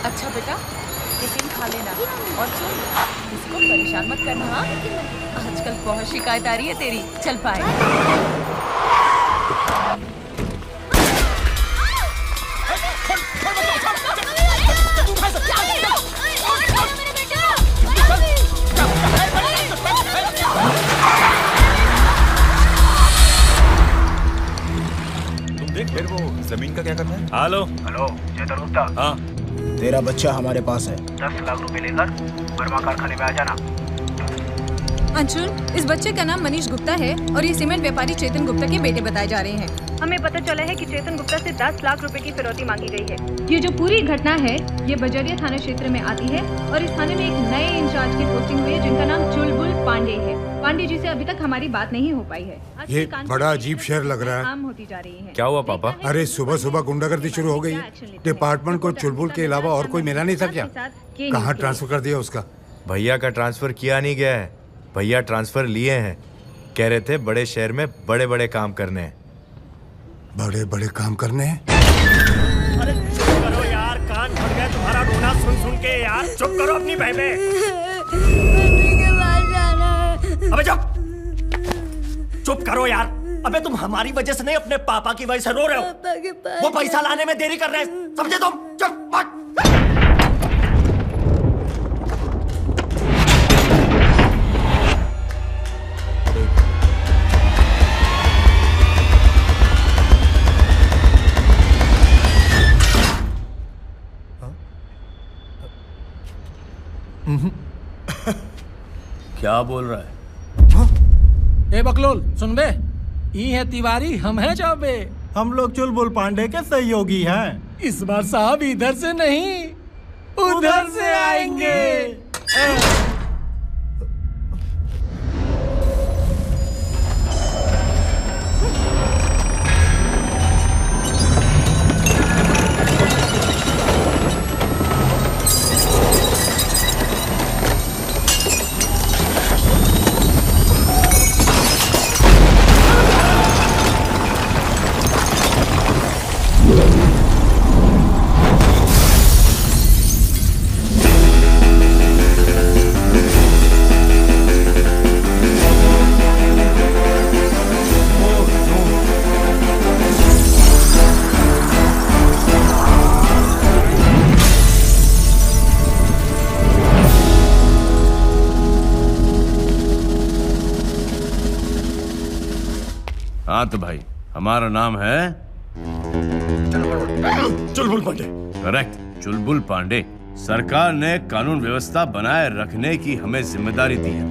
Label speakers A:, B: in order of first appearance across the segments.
A: अच्छा बेटा, टिफिन खा लेना। और सुन, किसी को परेशान मत करना। हाँ, आजकल बहुत शिकायत आ रही है तेरी। चल पाए।
B: तुम देख फिर वो जमीन का क्या करना है।
C: हेलो
D: हेलो, चेतन गुप्ता।
C: हाँ,
E: तेरा बच्चा हमारे पास है।
D: 10 लाख रुपए लेकर वर्मा कारखाने में आ जाना।
F: अंशुल, इस बच्चे का नाम मनीष गुप्ता है और ये सीमेंट व्यापारी चेतन गुप्ता के बेटे बताए जा रहे हैं। हमें पता चला है कि चेतन गुप्ता से 10 लाख रुपए की फिरौती मांगी गई है। ये जो पूरी घटना है ये बजरिया थाना क्षेत्र में आती है और इस थाने में एक नए इंचार्ज की पोस्टिंग हुई है जिनका नाम चुलबुल पांडे है। पांडे जी से अभी तक हमारी बात नहीं हो पाई है।
G: ये बड़ा अजीब शहर लग रहा है।
F: काम होती जा रही है।
C: क्या हुआ पापा?
G: अरे सुबह सुबह गुंडागर्दी शुरू हो गई है। डिपार्टमेंट को चुलबुल के अलावा और कोई मिला नहीं था क्या? कहाँ ट्रांसफर कर दिया उसका?
C: भैया का ट्रांसफर किया नहीं गया है, भैया ट्रांसफर लिए हैं। कह रहे थे बड़े शहर में बड़े बड़े काम करने हैं।
G: बड़े बड़े काम करने हैं?
H: अरे चुप करो यार, कान फट गए तुम्हारा रोना सुन सुन के यार। चुप करो अपनी बहने। अबे चुप करो यार। अबे तुम हमारी वजह से नहीं, अपने पापा की वजह से रो रहे हो। वो पैसा लाने में देरी कर रहे हैं, समझे तुम? चुप मत।
C: क्या बोल रहा है?
I: ए बकलोल सुन बे, ई है तिवारी, हम हैं चौबे।
H: हम लोग चुलबुल पांडे के सहयोगी हैं।
I: इस बार साहब इधर से नहीं उधर से आएंगे।
C: हाँ तो भाई, हमारा नाम है
H: चुलबुल पांडे।
C: करेक्ट, चुलबुल पांडे। सरकार ने कानून व्यवस्था बनाए रखने की हमें जिम्मेदारी दी है।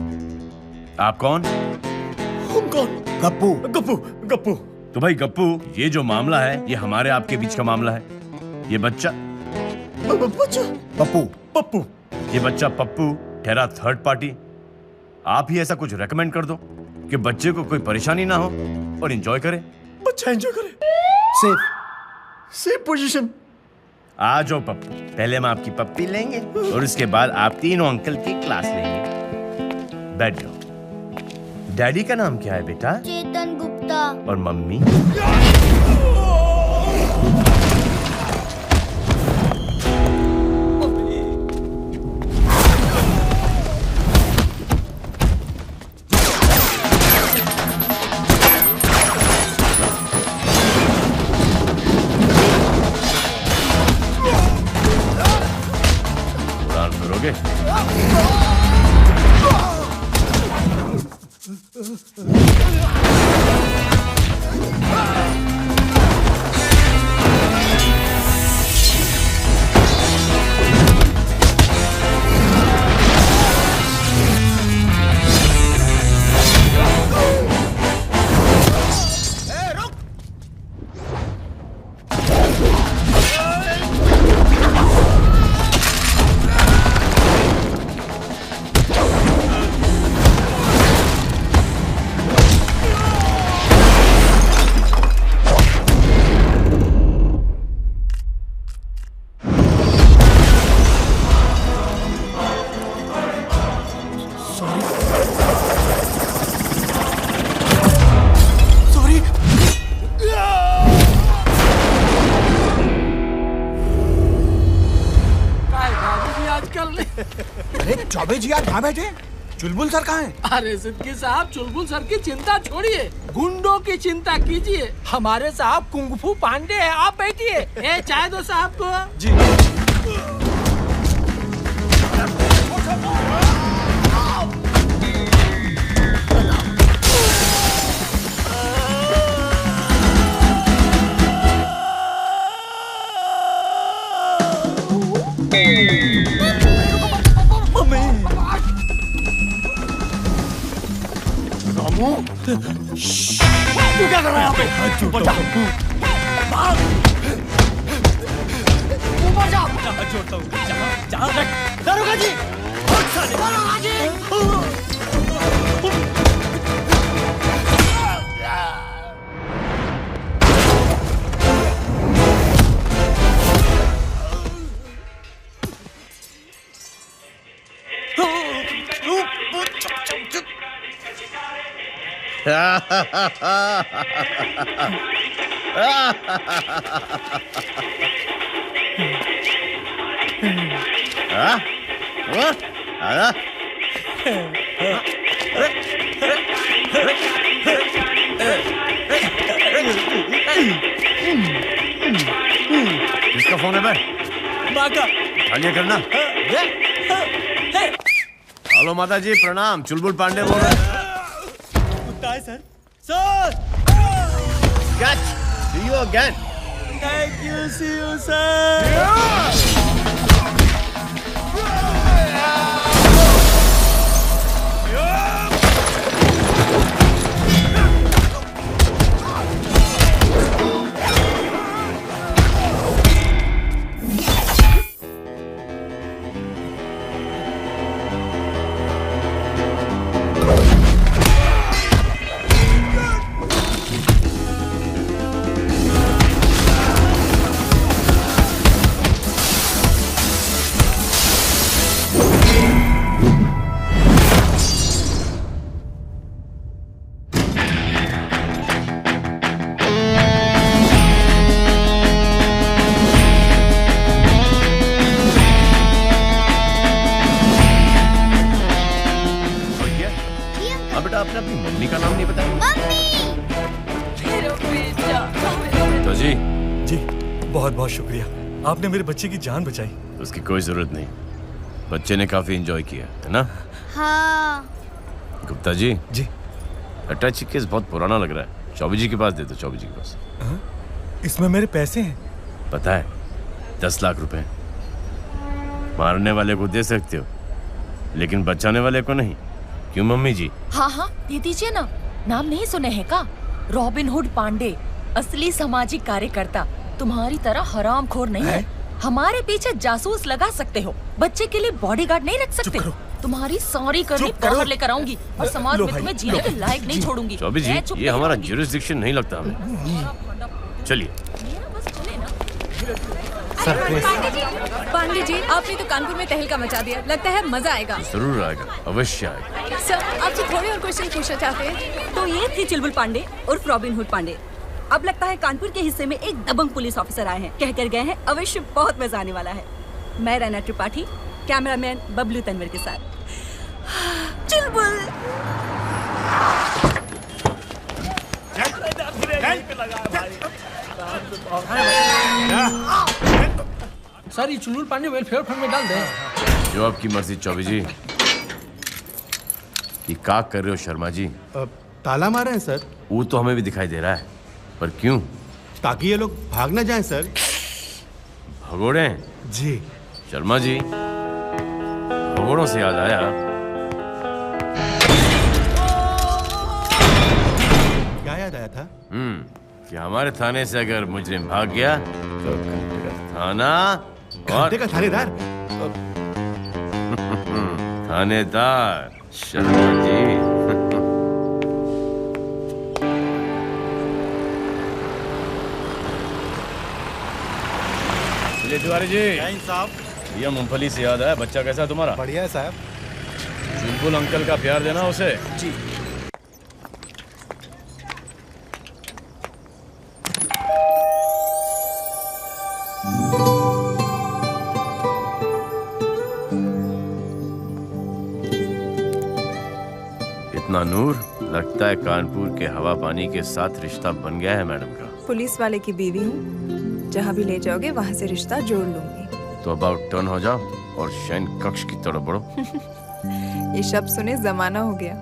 C: आप कौन?
H: हम कौन?
E: गप्पू।
H: गप्पू। गप्पू।
C: तो भाई गप्पू, ये जो मामला है ये हमारे आपके बीच का मामला है। ये बच्चा
E: पप्पू।
H: पप्पू।
C: ये बच्चा पप्पू ठहरा थर्ड पार्टी। आप ही ऐसा कुछ रेकमेंड कर दो कि बच्चे को कोई परेशानी ना हो और एंजॉय करे।
H: बच्चा एंजॉय करे। Safe position.
C: आ जाओ पप्पू, पहले हम आपकी पप्पी लेंगे और उसके बाद आप तीनों अंकल की क्लास लेंगे। बैठ जाओ। डैडी का नाम क्या है बेटा?
J: चेतन गुप्ता।
C: और मम्मी? करोगे?
E: चौबे जी आज कहाँ बैठे? चुलबुल सर कहाँ हैं?
I: अरे सिद्दीकी साहब, चुलबुल सर की चिंता छोड़िए, गुंडों की चिंता कीजिए। हमारे साहब कुंगफू पांडे हैं, आप बैठिए। ए चाय दो साहब को।
B: जी।
H: तू क्या कर रहा है यहाँ पे? ऊपर जा। भाग। ऊपर जा। छोड़ता हूँ। जा। दरोगा जी। दरोगा जी।
C: किसका फोन है बे?
H: माँ का।
C: खाली करना। हेलो माता जी, प्रणाम। चुलबुल पांडे बोल रहे हैं।
H: कुत्ता है sir. Sir.
C: Catch! See you again.
H: Thank you. See you, sir.
C: आपने अपनी मम्मी का नाम नहीं बताया। तो
J: जी बहुत बहुत शुक्रिया, आपने मेरे बच्चे की जान बचाई।
C: उसकी कोई जरूरत नहीं, बच्चे ने काफी एंजॉय किया है ना।
K: हाँ।
C: गुप्ता जी अटैची केस बहुत पुराना लग रहा है, चौबे जी के पास दे दो। चौबे जी के पास।
J: इसमें मेरे पैसे हैं।
C: पता है, 10 लाख रुपए। मारने वाले को दे सकते हो लेकिन बचाने वाले को नहीं, क्यों मम्मी जी?
A: हाँ हाँ दे दीजिए ना। नाम नहीं सुने हैं का? रॉबिन हुड पांडे, असली सामाजिक कार्यकर्ता। तुम्हारी तरह हरामखोर नहीं है। हमारे पीछे जासूस लगा सकते हो, बच्चे के लिए बॉडीगार्ड नहीं रख सकते। तुम्हारी सॉरी करनी बाहर लेकर आऊंगी और समाज में तुम्हें जीने के लायक नहीं छोड़ूंगी।
C: चौबे जी ये हमारा ज्यूरिसडिक्शन नहीं लगता हमें। चलिए।
F: पांडे जी आपने तो कानपुर में तहलका मचा दिया, लगता है मजा आएगा।
C: जरूर आएगा, अवश्य आएगा।
F: सर आपसे थोड़े और क्वेश्चन पूछना चाहते हैं।
L: तो ये थी चुलबुल पांडे उर्फ रॉबिन हुड पांडे। अब लगता है कानपुर के हिस्से में एक दबंग पुलिस ऑफिसर आए हैं, कहकर गए हैं अवश्य बहुत मजा आने वाला है। मैं रैना त्रिपाठी, कैमरामैन बबलू तनवर के साथ। चुलबुल
I: सर ये चुलबुल पांडे वेलफेयर फंड में डाल दे।
C: जो आपकी मर्जी चौबे जी। ये क्या कर रहे हो शर्मा जी?
M: ताला मारे हैं सर।
C: वो तो हमें भी दिखाई दे रहा है, पर क्यों?
M: ताकि ये लोग भाग ना जाएं सर।
C: भगोड़े?
M: जी
C: शर्मा जी, भगोड़ों से याद आया,
M: क्या याद आया था?
C: कि हमारे थाने से अगर मुजरिम भाग गया तो थाना
M: घंटे का थानेदार।
C: थानेदार शर्मा जी। चलिए तिवारी जी।
M: साहब
C: ये मूंगफली से याद है, बच्चा कैसा है तुम्हारा?
M: बढ़िया है साहब।
C: चुलबुल अंकल का प्यार देना उसे।
M: जी।
C: नूर, लगता है कानपुर के हवा पानी के साथ रिश्ता बन गया है मैडम का।
K: पुलिस वाले की बीवी हूँ, जहाँ भी ले जाओगे वहाँ से रिश्ता जोड़ लूंगी।
C: तो अबाउट टर्न हो जाओ और शयन कक्ष की तरफ बढ़ो।
K: ये शब्द सुने जमाना हो गया।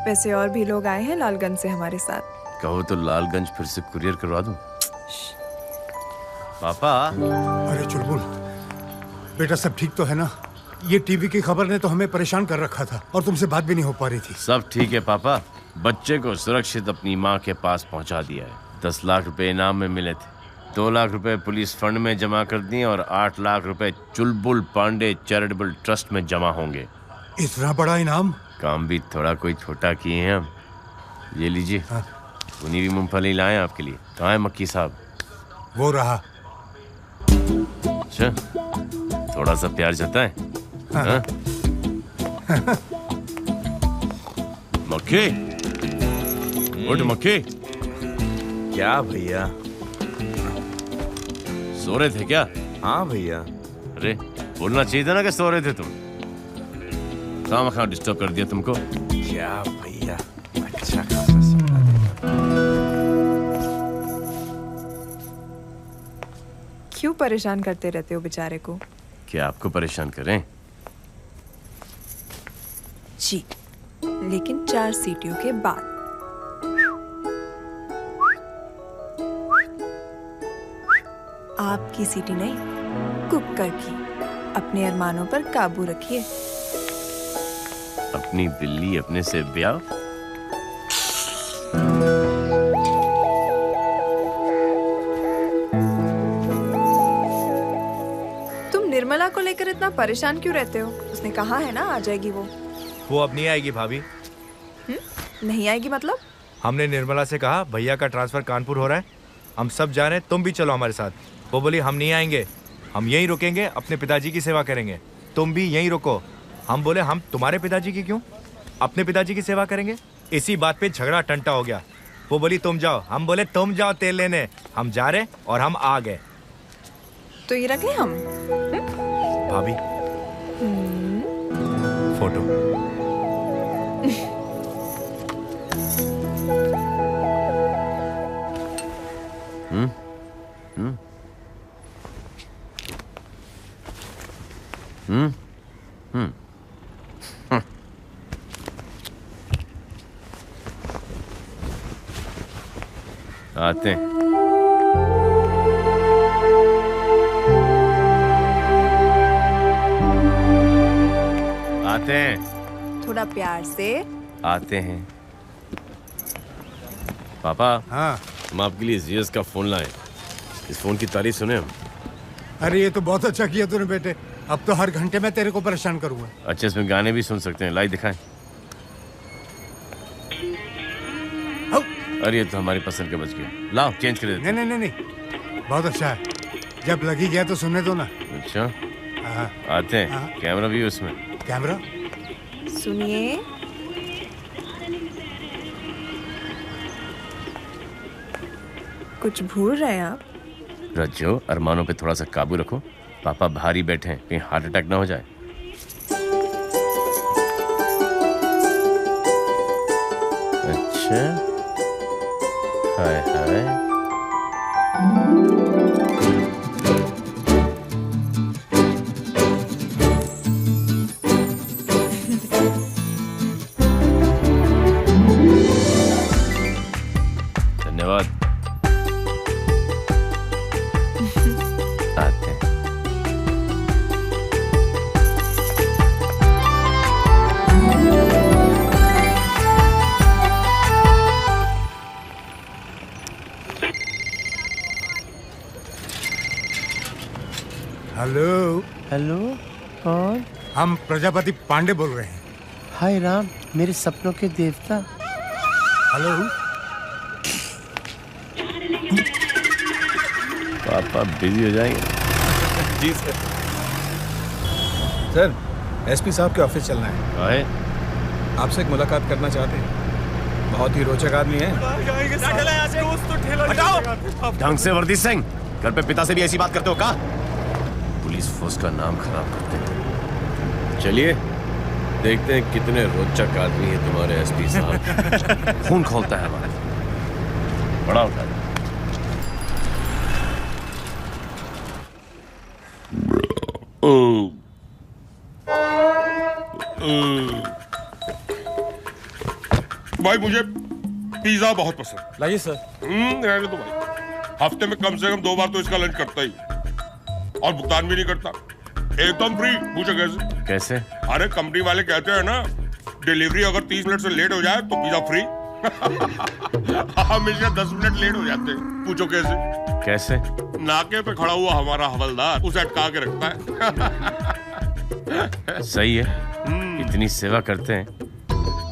K: वैसे और भी लोग आए हैं लालगंज से हमारे साथ।
C: कहो तो लालगंज फिर से कुरियर करवा दूं। पापा।
G: अरे चुलबुल, बेटा सब ठीक तो है ना? ये टीवी की खबर ने तो हमें परेशान कर रखा था और तुमसे बात भी नहीं हो पा रही थी।
C: सब ठीक है पापा, बच्चे को सुरक्षित अपनी माँ के पास पहुँचा दिया है। 10 लाख रुपए इनाम में मिले थे, 2 लाख रुपए पुलिस फंड में जमा कर दिए और 8 लाख रुपए चुलबुल पांडे चैरिटेबल ट्रस्ट में जमा होंगे।
G: इतना बड़ा इनाम?
C: काम भी थोड़ा कोई छोटा किए हैं हम। ये लीजिए। हाँ। उन्हीं भी मूंगफली लाए आपके लिए। कहाँ है मक्की साहब?
G: वो रहा।
C: अच्छा, थोड़ा सा प्यार जताएं। हाँ। मक्की, उठ मक्की।
B: क्या भैया?
C: सो रहे थे क्या?
B: हाँ भैया।
C: अरे बोलना चाहिए था ना कि सो रहे थे तुम। कहाँ डिस्टर्ब कर दिया तुमको?
B: क्या भैया, अच्छा खासा सपना देखा।
K: क्यों परेशान करते रहते हो बेचारे को?
C: क्या आपको परेशान करें?
K: जी, लेकिन 4 सीटियों के बाद। आपकी सीटी नहीं, कुकर की। अपने अरमानों पर काबू रखिए।
C: अपनी बिल्ली अपने से ब्याह?
K: तुम निर्मला को लेकर इतना परेशान क्यों रहते हो? उसने कहा है ना आ जाएगी वो।
N: वो अब नहीं आएगी भाभी।
K: नहीं आएगी मतलब?
N: हमने निर्मला से कहा भैया का ट्रांसफर कानपुर हो रहा है, हम सब जा रहे हैं, तुम भी चलो हमारे साथ। वो बोली हम नहीं आएंगे, हम यहीं रुकेंगे, अपने पिताजी की सेवा करेंगे, तुम भी यहीं रुको। हम बोले हम तुम्हारे पिताजी की क्यों, अपने पिताजी की सेवा करेंगे। इसी बात पे झगड़ा टंटा हो गया। वो बोली तुम जाओ, हम बोले तुम जाओ तेल लेने। हम जा रहे और हम आ गए।
K: तो ये रखे हम।
N: भाभी फोटो।
C: आते हैं। आते हैं।
K: थोड़ा प्यार से।
C: आते हैं। पापा।
G: हाँ।
C: हम आपके लिए जीएस का फोन लाए। इस फोन की तारीफ सुने हम।
G: अरे ये तो बहुत अच्छा किया तूने बेटे। अब तो हर घंटे में तेरे को परेशान करूंगा।
C: अच्छा, इसमें गाने भी सुन सकते हैं। लाइव दिखाएं। अरे ये तो हमारी पसंद के बच गया। लाओ चेंज कर देते।
G: नहीं नहीं नहीं, बहुत अच्छा है। जब लगी गया तो सुनने दो ना।
C: अच्छा। आते हैं। कैमरा भी उसमें।
G: कैमरा
K: सुनिए। कुछ भूल रहे हैं आप?
C: रज्जो, अरमानों पे थोड़ा सा काबू रखो। पापा भारी बैठे हैं, कहीं हार्ट अटैक ना हो जाए। अच्छा, हाय हाय। धन्यवाद। आते हैं।
G: हेलो।
C: हेलो, कौन?
G: हम प्रजापति पांडे बोल रहे हैं।
C: हाय राम, मेरे सपनों के देवता।
G: हेलो।
C: पापा बिजी हो जाएंगे।
E: जी सर। सर, एसपी साहब के ऑफिस चलना है।
C: आए?
E: आपसे एक मुलाकात करना चाहते हैं। बहुत ही रोचक आदमी है।
C: ढंग से वर्दी सिंह, घर पे पिता से भी ऐसी बात करते हो का? पुलिस फोर्स का नाम खराब करते हैं। चलिए देखते हैं कितने रोचक आदमी है तुम्हारे एसपी साहब। खून खोलता है हमारे। बड़ा होता है।
O: भाई मुझे पिज्जा बहुत पसंद।
E: लाइए सर।
O: रहने दो भाई। हफ्ते में कम से कम 2 बार तो इसका लंच करता ही और भुगतान भी नहीं करता। एकदम फ्री। पूछो कैसे?
C: कैसे?
O: अरे कंपनी वाले कहते हैं ना, डिलीवरी अगर 30 मिनट से लेट हो जाए तो पिज्जा फ्री। हमेशा 10 मिनट लेट हो जाते हैं। पूछो कैसे?
C: कैसे?
O: नाके पे खड़ा हुआ हमारा हवलदार उसे अटका के रखता है।
C: सही है। इतनी सेवा करते हैं,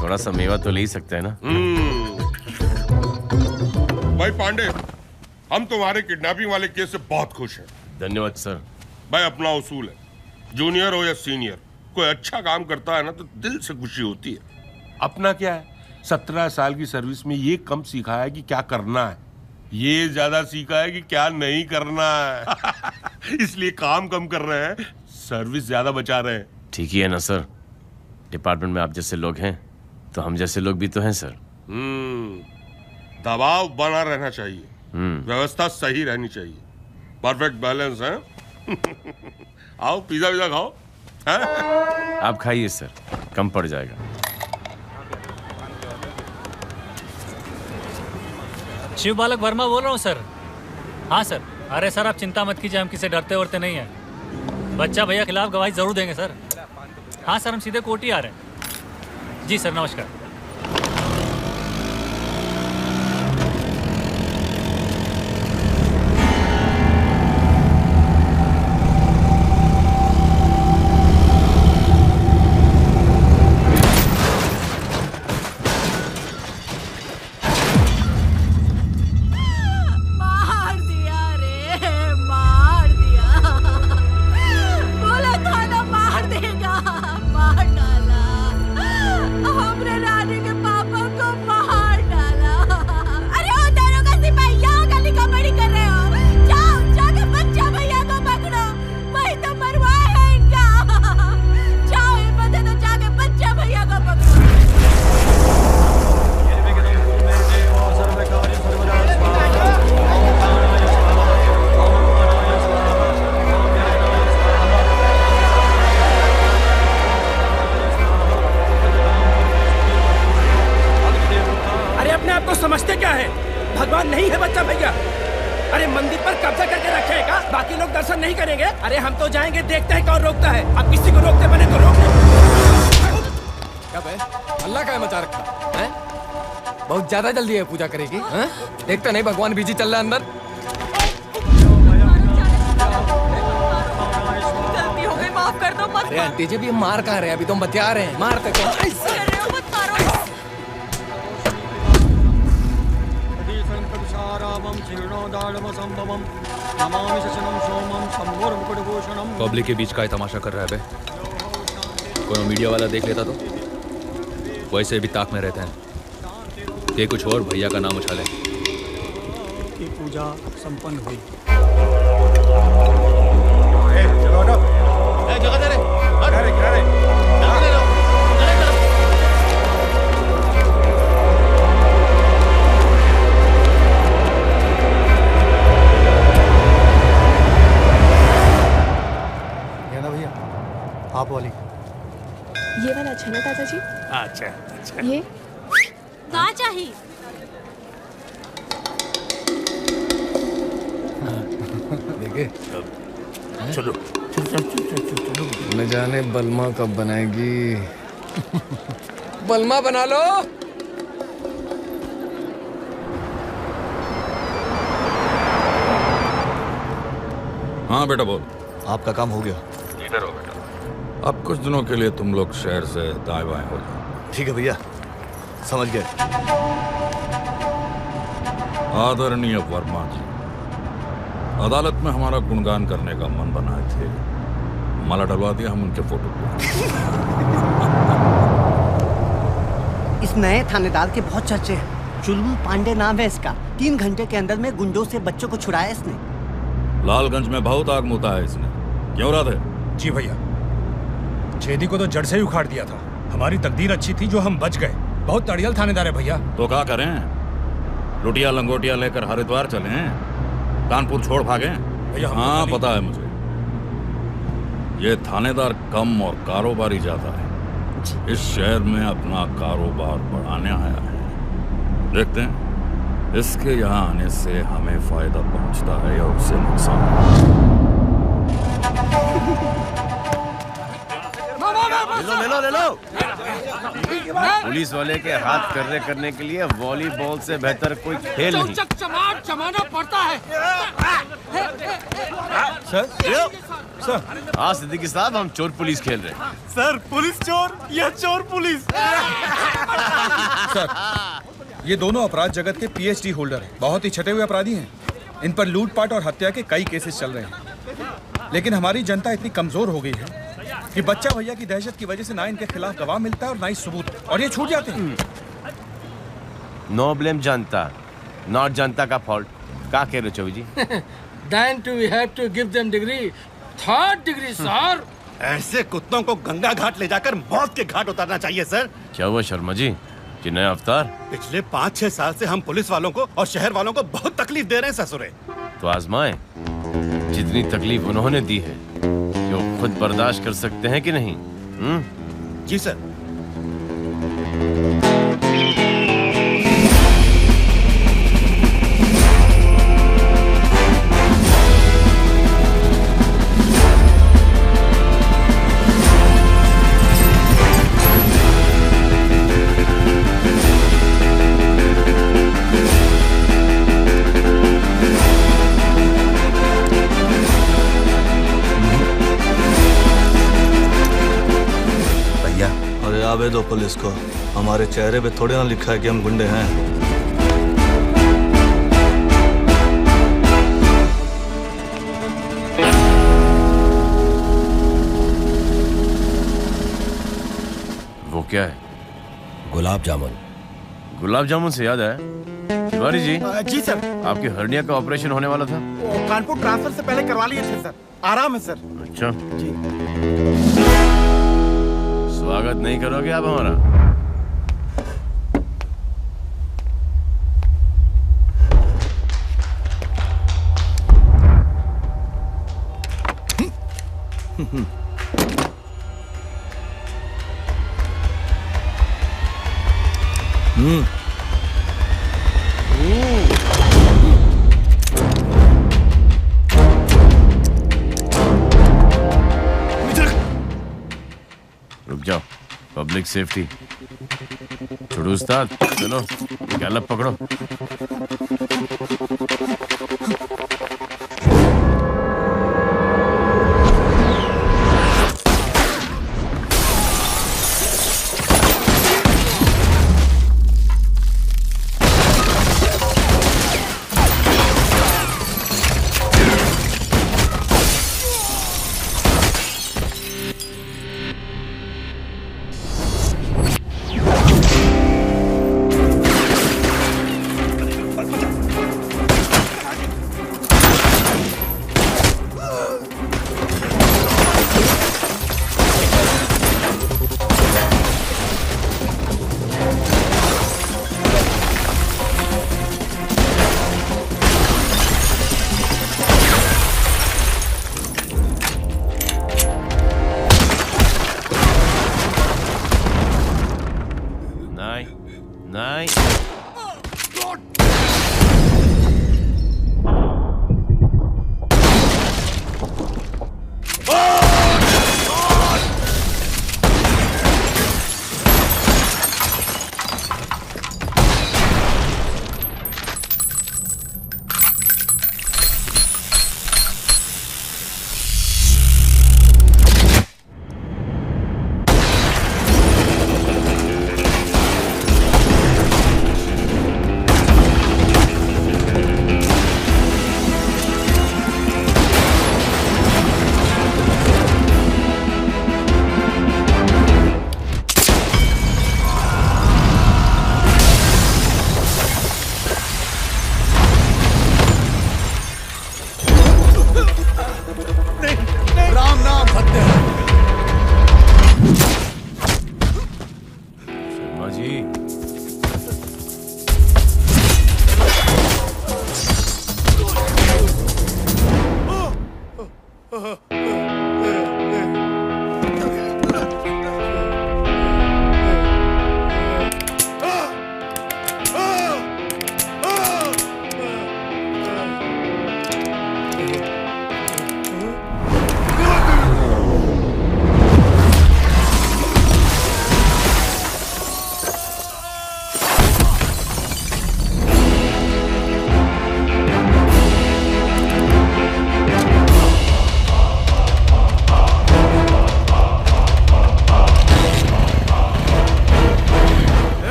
C: थोड़ा सा मेवा तो ले ही सकते हैं ना।
O: भाई पांडे, हम तुम्हारे किडनैपिंग वाले केस से बहुत खुश हैं।
C: धन्यवाद सर।
O: भाई अपना उसूल है, जूनियर हो या सीनियर, कोई अच्छा काम करता है ना तो दिल से खुशी होती है। अपना क्या है, 17 साल की सर्विस में ये कम सीखा है कि क्या करना है, ये ज्यादा सीखा है कि क्या नहीं करना है। इसलिए काम कम कर रहे हैं, सर्विस ज्यादा बचा रहे हैं।
C: ठीक ही है ना सर। डिपार्टमेंट में आप जैसे लोग हैं तो हम जैसे लोग भी तो हैं सर।
O: दबाव बना रहना चाहिए, व्यवस्था सही रहनी चाहिए, परफेक्ट बैलेंस है। आओ पिज्जा विज़ा खाओ।
C: आप खाइए सर, कम पड़ जाएगा।
P: शिव बालक वर्मा बोल रहा हूँ सर। हाँ सर। अरे सर आप चिंता मत कीजिए, हम किसी डरते वरते नहीं हैं। बच्चा भैया खिलाफ गवाही जरूर देंगे सर। हाँ सर, हम सीधे कोर्ट ही आ रहे हैं। जी सर, नमस्कार।
I: समझते क्या है, भगवान नहीं है बच्चा भैया। अरे मंदिर पर कब्जा करके रखे है का? बाकी लोग दर्शन नहीं करेंगे? अरे हम तो जाएंगे, देखते हैं कौन रोकता है। अब किसी को रोकते बने तो रोक
Q: क्या बे? अल्लाह का है मचा रखा है? बहुत ज्यादा जल्दी है पूजा करेगी। देखते नहीं भगवान बिजी चल रहा है अंदर।
A: गलती हो गई, माफ कर दो। मत
Q: अरे आंटी जी भी मार कहाँ रहे? अभी तो हम बतिया रहे हैं। मारते तो
R: पब्लिक के बीच का ही तमाशा कर रहा है बे। कोई मीडिया वाला देख लेता तो वैसे भी ताक में रहते हैं कि कुछ और भैया का नाम उछाले।
G: की पूजा संपन्न हुई।
Q: आप वाली
S: ये वाला अच्छा ना दादाजी?
O: अच्छा
S: ये
A: कहाँ चाहिए?
Q: देखे
O: चलो
Q: न जाने बलमा कब बनाएगी। बलमा बना लो।
T: हाँ बेटा बोल।
U: आपका काम हो गया।
T: इधर हो बेटा। अब कुछ दिनों के लिए तुम लोग शहर से दाएं बाएं हो जाओ।
U: ठीक है भैया, समझ गए।
T: आदरणीय वर्मा जी, अदालत में हमारा गुणगान करने का मन बनाए थे, माला डलवा दिया हम उनके फोटो पे।
V: इस नए थानेदार के बहुत चर्चे हैं। चुलबुल पांडे नाम है इसका। 3 घंटे के अंदर में गुंडों से बच्चों को छुड़ाया इसने।
T: लालगंज में बहुत आग मुता है इसने। क्यों राधे?
E: जी भैया, छेदी को तो जड़ से ही उखाड़ दिया था। हमारी तकदीर अच्छी थी जो हम बच गए। बहुत अड़ियल थानेदार है भैया।
T: तो क्या करें, लुटिया लंगोटिया लेकर हरिद्वार चलें, कानपुर छोड़ भागे? हाँ पता है मुझे, ये थानेदार कम और कारोबारी ज्यादा है। इस शहर में अपना कारोबार बढ़ाने आया है। देखते हैं इसके यहाँ आने से हमें फायदा पहुंचता है या उससे नुकसान।
C: ले लो। पुलिस वाले के हाथ कर्रे करने के लिए वॉलीबॉल से बेहतर कोई खेल नहीं।
I: चमाना पड़ता है।
C: सर हाँ सिद्दीकी साहब, हम चोर पुलिस खेल रहे हैं।
E: सर पुलिस चोर या चोर पुलिस? सर ये दोनों अपराध जगत के पीएचडी होल्डर हैं, बहुत ही छटे हुए अपराधी हैं। इन पर लूटपाट और हत्या के कई केसेस चल रहे हैं। लेकिन हमारी जनता इतनी कमजोर हो गई है कि बच्चा भैया की दहशत की वजह से ना इनके खिलाफ गवाह मिलता है और ना ही सबूत, और ये छूट जाते हैं।
C: नो ब्लेम जनता, नॉट जनता का फॉल्ट। क्या कह रहे हो चौबी जी?
I: Then we have to give them degree, 3rd degree, sir.
M: ऐसे कुत्तों को गंगा घाट ले जाकर मौत के घाट उतारना चाहिए सर।
C: क्या हुआ शर्मा जी, कि नया अवतार?
M: पिछले 5-6 साल से हम पुलिस वालों को और शहर वालों को बहुत तकलीफ दे रहे हैं ससुरे।
C: तो आजमाएं, जितनी तकलीफ उन्होंने दी है वो खुद बर्दाश्त कर सकते हैं कि नहीं?
M: जी सर।
U: आवे दो पुलिस को, हमारे चेहरे पे थोड़े ना लिखा है कि हम गुंडे हैं।
C: वो क्या है?
U: गुलाब जामुन।
C: गुलाब जामुन से याद है तिवारी जी।
I: जी सर।
C: आपकी हर्निया का ऑपरेशन होने वाला था?
I: कानपुर ट्रांसफर से पहले करवा लिए थे सर, आराम है सर।
C: अच्छा जी। स्वागत नहीं करोगे आप हमारा? रुक जाओ, पब्लिक सेफ्टी। छोड़ो उस्ताद, चलो गैलप पकड़ो।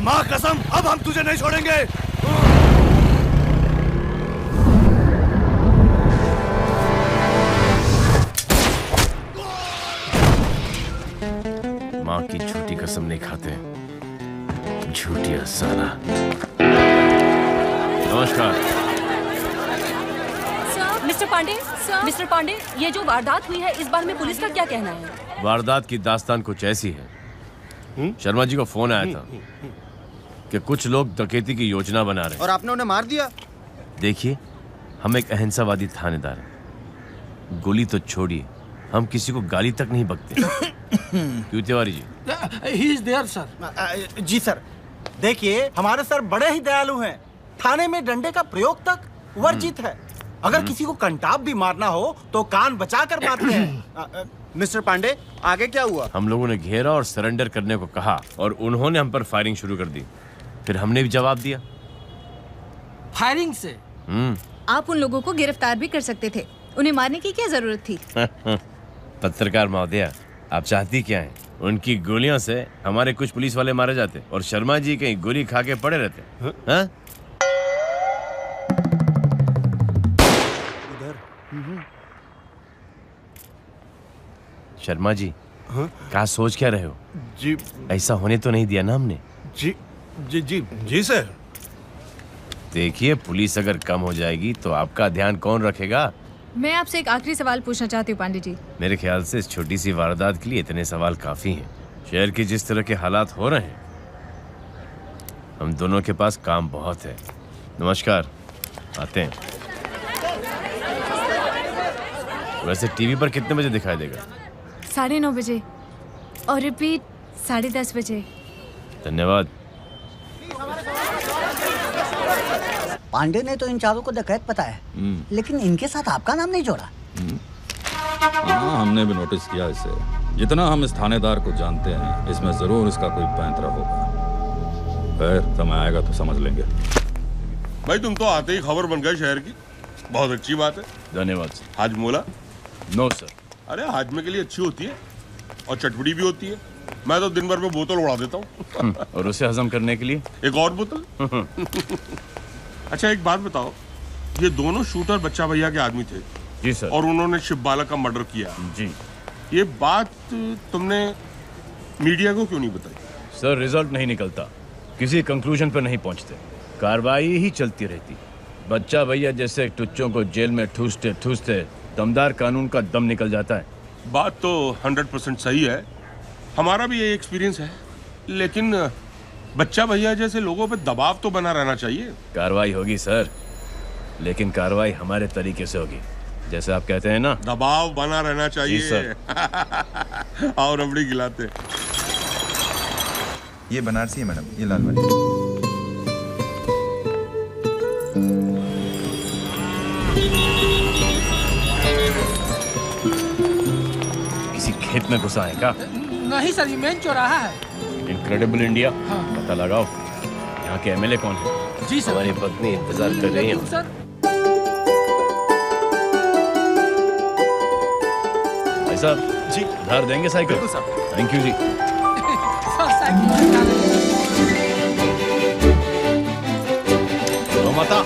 U: माँ कसम, अब हम तुझे नहीं छोड़ेंगे।
C: माँ की झूठी कसम नहीं खाते, झूठी अफसाना। नमस्कार।
L: मिस्टर पांडे, मिस्टर पांडे, ये जो वारदात हुई है इस बारे में पुलिस का क्या कहना है?
C: वारदात की दास्तान कुछ ऐसी है। शर्मा जी को फोन आया था कि कुछ लोग डकैती की योजना बना रहे हैं।
D: और आपने उन्हें मार दिया?
C: देखिए, हम एक अहिंसावादी थानेदार हैं। गोली तो छोड़िए, हम किसी को गाली तक नहीं बकते। क्यों Tiwari ji?
D: He is there sir. जी सर, देखिए हमारे सर बड़े ही दयालु हैं। थाने में डंडे का प्रयोग तक वर्जित है। अगर किसी को कंटाप भी मारना हो तो कान बचा कर मारते हैं। मिस्टर पांडे, आगे क्या हुआ?
C: हम लोगों ने घेरा और सरेंडर करने को कहा और उन्होंने हम पर फायरिंग शुरू कर दी। फिर हमने भी जवाब दिया।
D: फायरिंग से?
F: आप उन लोगों को गिरफ्तार भी कर सकते थे, उन्हें मारने की क्या जरूरत थी?
C: पत्रकार महोदया, आप चाहती क्या हैं? उनकी गोलियों से हमारे कुछ पुलिस वाले मारे जाते और शर्मा जी कहीं गोली खा के पड़े रहते। हाँ? शर्मा जी, क्या सोच क्या रहे हो?
U: जी,
C: ऐसा होने तो नहीं दिया ना हमने।
U: जी जी जी जी सर।
C: देखिए, पुलिस अगर कम हो जाएगी तो आपका ध्यान कौन रखेगा?
F: मैं आपसे एक आखिरी सवाल पूछना चाहती हूँ पांडे जी।
C: मेरे ख्याल से इस छोटी सी वारदात के लिए इतने सवाल काफी हैं। शहर के जिस तरह के हालात हो रहे हैं, हम दोनों के पास काम बहुत है। नमस्कार, आते हैं। वैसे टीवी पर कितने बजे दिखाई देगा?
F: 9:30 बजे और रिपीट 10:30 बजे।
C: धन्यवाद।
V: पांडे ने तो इन चारों को डकैत बताया, लेकिन इनके साथ आपका नाम नहीं जोड़ा।
T: हाँ, हमने भी नोटिस किया इसे। जितना हम इस थानेदार को जानते हैं, इसमें जरूर इसका कोई पैंतरा होगा। खैर, समय आएगा तो समझ लेंगे।
O: भाई, तुम तो आते ही खबर बन गए शहर की। बहुत अच्छी बात है।
C: धन्यवाद सर।
O: हाजमोला?
C: No sir.
O: अरे हाजमे के लिए अच्छी होती है और चटपटी भी होती है। मैं तो दिन भर में बोतल उड़ा देता हूँ।
C: और उसे हजम करने के लिए
O: एक और बोतल। अच्छा, एक बात बताओ, ये दोनों शूटर बच्चा भैया के आदमी थे?
C: जी सर।
O: और उन्होंने शिव बालक का मर्डर किया?
C: जी।
O: ये बात तुमने मीडिया को क्यों नहीं बताई?
C: सर, रिजल्ट नहीं निकलता, किसी कंक्लूजन पर नहीं पहुंचते, कार्रवाई ही चलती रहती। बच्चा भैया जैसे टुच्चों को जेल में ठूसते ठूसते दमदार कानून का दम निकल जाता है।
O: बात तो 100% सही है, हमारा भी यही एक्सपीरियंस है। लेकिन बच्चा भैया जैसे लोगों पे दबाव तो बना रहना चाहिए।
C: कार्रवाई होगी सर, लेकिन कार्रवाई हमारे तरीके से होगी, जैसे आप कहते हैं ना,
O: दबाव बना रहना चाहिए।
C: जी सर।
O: और रबड़ी खिलाते।
B: ये बनारसी है मैडम, ये लाल वाली।
C: किसी खेत में घुसा है क्या?
D: नहीं सर, ये मेन चौराहा है।
C: Incredible India. पता लगाओ यहाँ के एमएलए कौन है।
D: जी सर।
C: हमारी पत्नी इंतजार कर रही है।
D: सर,
C: भाई साहब जी, उधार देंगे साइकिल? थैंक यू जी। माता,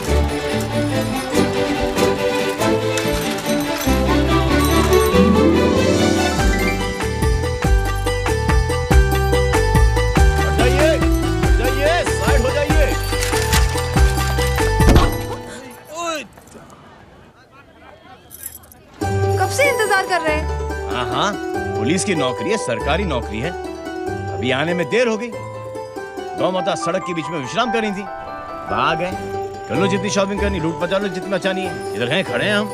F: इंतजार कर रहे हैं।
C: हाँ, पुलिस की नौकरी है, सरकारी नौकरी है। अभी आने में देर हो गई। गौ माता सड़क के बीच में विश्राम कर रही थी, भाग गए। कर लो जितनी शॉपिंग करनी, लूट मचा लो जितना चाहनी है। इधर हैं, खड़े हैं हम।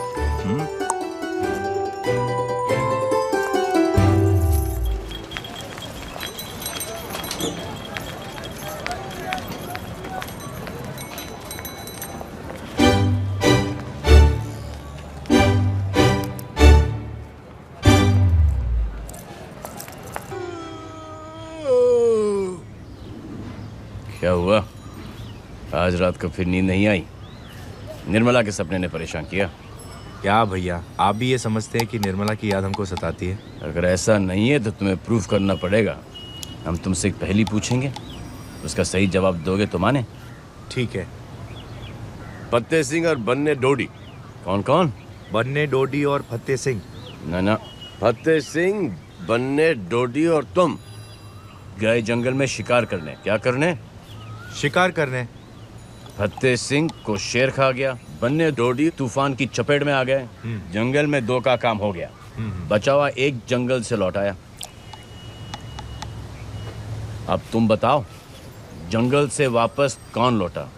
C: क्या हुआ? आज रात को फिर नींद नहीं आई? निर्मला के सपने ने परेशान किया?
N: क्या भैया, आप भी ये समझते हैं कि निर्मला की याद हमको सताती है?
C: अगर ऐसा नहीं है तो तुम्हें प्रूफ करना पड़ेगा। हम तुमसे एक पहेली पूछेंगे, उसका सही जवाब दोगे तो माने।
N: ठीक है।
C: फतेह सिंह और बन्ने डोडी कौन कौन?
N: बन्ने डोडी और फतेह सिंह?
C: ना, फतेह सिंह, बन्ने डोडी और तुम गए जंगल में शिकार करने। क्या करने?
N: शिकार करने।
C: फतेह सिंह को शेर खा गया, बन्ने डोडी तूफान की चपेट में आ गए। जंगल में 2 का काम हो गया। बचा हुआ एक जंगल से लौट आया। अब तुम बताओ, जंगल से वापस कौन लौटा?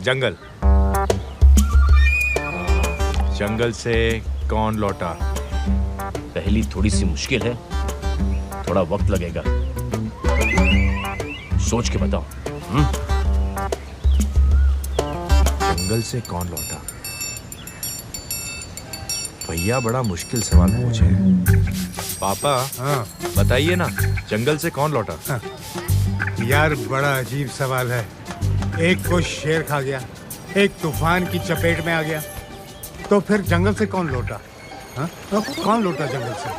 N: जंगल। जंगल से कौन लौटा?
C: पहली थोड़ी सी मुश्किल है, थोड़ा वक्त लगेगा, सोच के बताओ।
N: जंगल से कौन लौटा? भैया बड़ा मुश्किल सवाल पूछे हैं। पापा,
G: हाँ
N: बताइए ना, जंगल से कौन लौटा?
G: यार बड़ा अजीब सवाल है। एक को शेर खा गया, एक तूफान की चपेट में आ गया, तो फिर जंगल से कौन लौटा? हाँ? कौन लौटा जंगल से?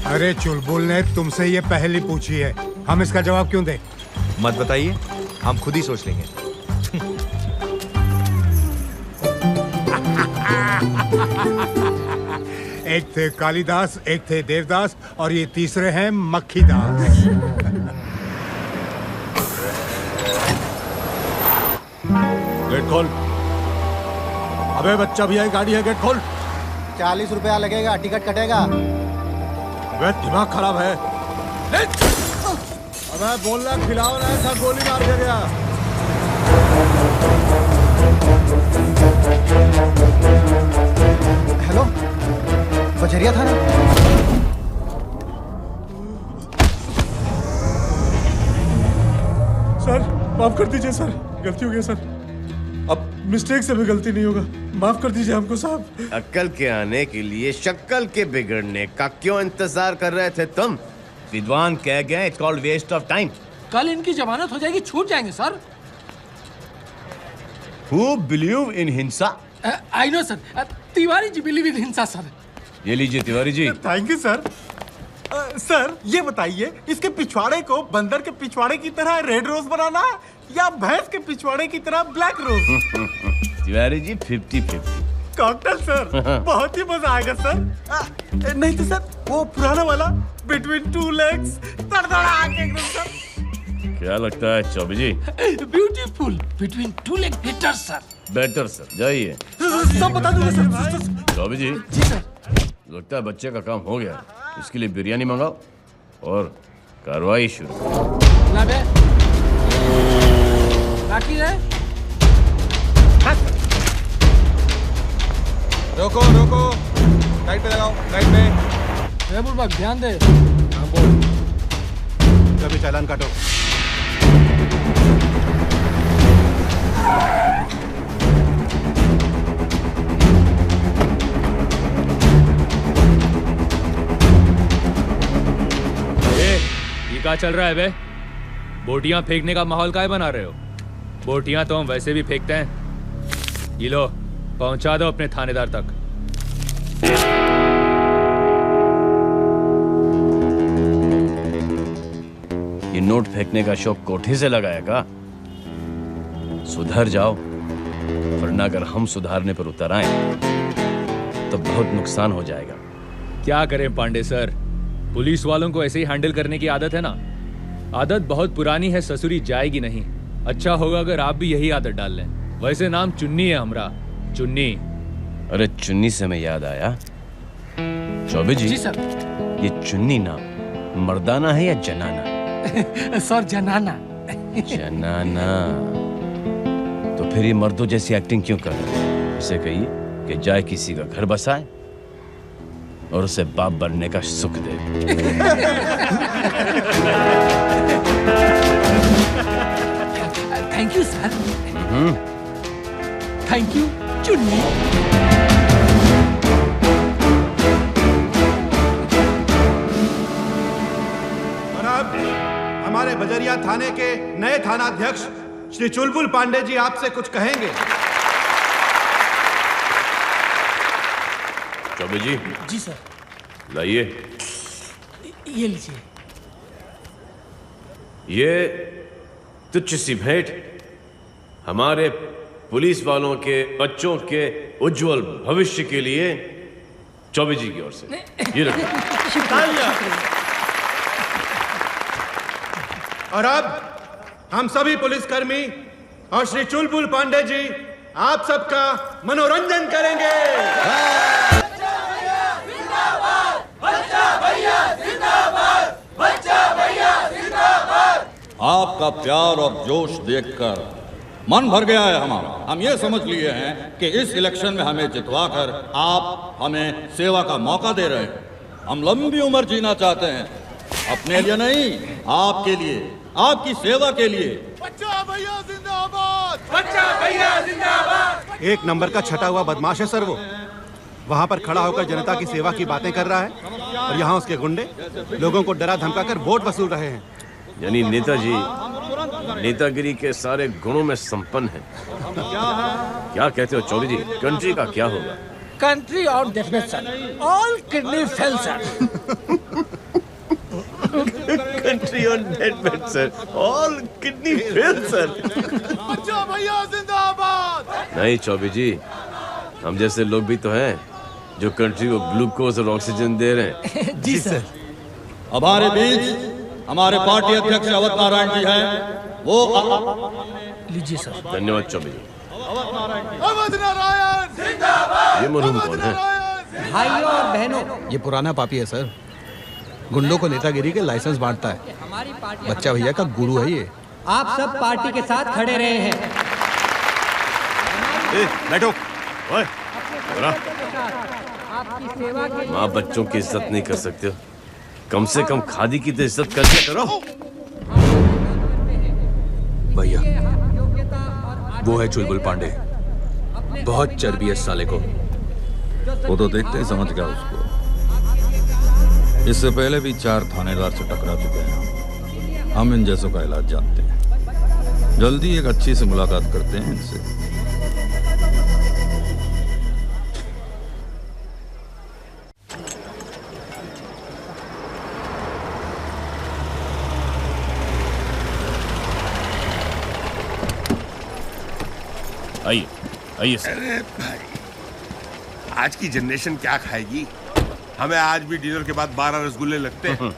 G: अरे चुलबुल ने तुमसे ये पहेली पूछी है, हम इसका जवाब क्यों दें?
N: मत बताइए, हम खुद ही सोच लेंगे।
G: एक थे कालिदास, एक थे देवदास, और ये तीसरे हैं मक्खीदास।
M: गेट खोल। अबे बच्चा भैया की गाड़ी है, गेट खोल।
V: 40 रुपया लगेगा, टिकट कटेगा।
M: अबे दिमाग खराब है। अबे बोलना खिलाओ ना, ऐसा गोली मार के गया।
V: हेलो, बजरिया था ना?
M: सर माफ कर दीजिए सर, गलती हो गई सर। अब मिस्टेक से भी गलती नहीं होगा, माफ कर दीजिए हमको साहब।
C: अक्ल के आने के लिए शक्ल के बिगड़ने का क्यों इंतजार कर रहे थे तुम? विद्वान कह गए, it's called waste of time.
I: कल इनकी जमानत हो जाएगी, छूट जाएंगे sir.
C: Who believe in hinsa?
I: I know sir, Tiwari ji believe in hinsa sir.
C: ये लीजिए Tiwari ji.
D: Thank you sir. Sir ये बताइए, इसके पिछवाड़े को बंदर के पिछवाड़े की तरह रेड रोज बनाना है या भैंस के पिछवाड़े की तरह ब्लैक रोज?
C: तिवारी जी 50-50।
D: कॉकटेल सर, बहुत ही मजा आएगा सर। नहीं तो सर वो पुराना वाला बिटवीन टू लेग्स तड़तड़ा के एकदम सर।
C: क्या लगता है Choubey ji?
I: Beautiful between two leg better sir.
C: Better sir, जाइए।
D: सब बता दूंगा सर।
C: चौबे जी।
I: जी सर।
C: लगता है बच्चे का काम हो गया, इसके लिए बिरयानी मंगाओ और कार्रवाई शुरू।
I: बाकी है?
E: रोको रोको, लाइट पे लगाओ, लाइट पे।
I: बुलबक ध्यान दे।
M: हाँ बोल। कभी चालान काटो।
R: ये क्या चल रहा है बे? बोटियां फेंकने का माहौल काहे बना रहे हो? बोटियां तो हम वैसे भी फेंकते हैं। ये लो, पहुंचा दो अपने थानेदार तक।
C: ये नोट फेंकने का शौक कोठे से लगाएगा? सुधर जाओ, वरना अगर हम सुधारने पर उतर आए तो बहुत नुकसान हो जाएगा।
R: क्या करें पांडे सर, पुलिस वालों को ऐसे ही हैंडल करने की आदत है ना। आदत बहुत पुरानी है, ससुरी जाएगी नहीं। अच्छा होगा अगर आप भी यही आदत डाल लें। वैसे नाम चुन्नी है हमरा, चुन्नी।
C: अरे चुन्नी से मैं याद आया, चौबे जी
I: सर।
C: ये चुन्नी नाम मर्दाना है या जनाना?
I: सर जनाना।
C: जनाना। तो फिर ये मर्दों जैसी एक्टिंग क्यों कर रहे हैं? उसे कहिए कि जाए किसी का घर बसाए और उसे बाप बनने का सुख दे।
I: Thank you sir. Thank you Chunni.
H: हमारे बजरिया थाने के नए थानाध्यक्ष श्री चुलबुल पांडे जी आपसे कुछ कहेंगे।
C: चौबे जी।
I: जी सर।
C: लाइए।
I: ये लीजिए।
C: ये तुच्छ सी भेंट हमारे पुलिस वालों के बच्चों के उज्जवल भविष्य के लिए चौबे जी की ओर से ये रखिए।
H: और अब हम सभी पुलिसकर्मी और श्री चुलबुल पांडे जी आप सबका मनोरंजन करेंगे।
T: आपका प्यार और जोश देखकर मन भर गया है हमारा। हम ये समझ लिए हैं कि इस इलेक्शन में हमें जितवाकर आप हमें सेवा का मौका दे रहे हैं। हम लंबी उम्र जीना चाहते हैं, अपने लिए नहीं, आपके लिए, आपकी सेवा के लिए।
H: बच्चा भैया जिंदाबाद!
I: बच्चा भैया जिंदाबाद!
H: एक नंबर का छटा हुआ बदमाश है सर वो। वहाँ पर खड़ा होकर जनता की सेवा की बातें कर रहा है और यहाँ उसके गुंडे लोगों को डरा धमकाकर वोट वसूल रहे हैं।
C: यानी नेताजी नेतागिरी के सारे गुणों में संपन्न है। क्या कहते हो चौबे जी, कंट्री का क्या होगा?
I: कंट्री और definite sir, all kidney fail sir.
C: Country on dead bed sir, all kidney fail sir.
H: बच्चा भैया जिंदाबाद!
C: नहीं चौबे जी, हम जैसे लोग भी तो हैं जो कंट्री को ग्लूकोज और ऑक्सीजन दे रहे हैं।
I: जी सर।
T: हमारे बीच हमारे पार्टी अध्यक्ष अवध नारायण जी हैं, वो
I: लीजिए सर।
C: धन्यवाद चौबे जी।
H: अवध नारायण जिंदाबाद!
C: ये मरहूम कौन है?
V: भाइयों और बहनों,
H: ये पुराना पापी है सर, गुंडों को नेतागिरी के लाइसेंस बांटता है। बच्चा भैया का गुरु है ये।
V: आप सब पार्टी के साथ खड़े रहे हैं।
C: बैठो। ओए,
V: आपकी सेवा के
C: माँ बच्चों की इज्जत नहीं कर सकते हो, कम से कम खादी की तो इज्जत करके करो।
R: भैया वो है चुलबुल पांडे, बहुत चर्बी है साले को।
T: वो तो देखते ही समझ गया उसको। इससे पहले भी 4 थानेदार से टकरा चुके हैं। हम इन जैसों का इलाज जानते हैं। जल्दी एक अच्छी से मुलाकात करते हैं इनसे।
C: आइए आइए सर।
O: अरे भाई, आज की जनरेशन क्या खाएगी? हमें आज भी डिनर के बाद 12 रसगुल्ले लगते हैं।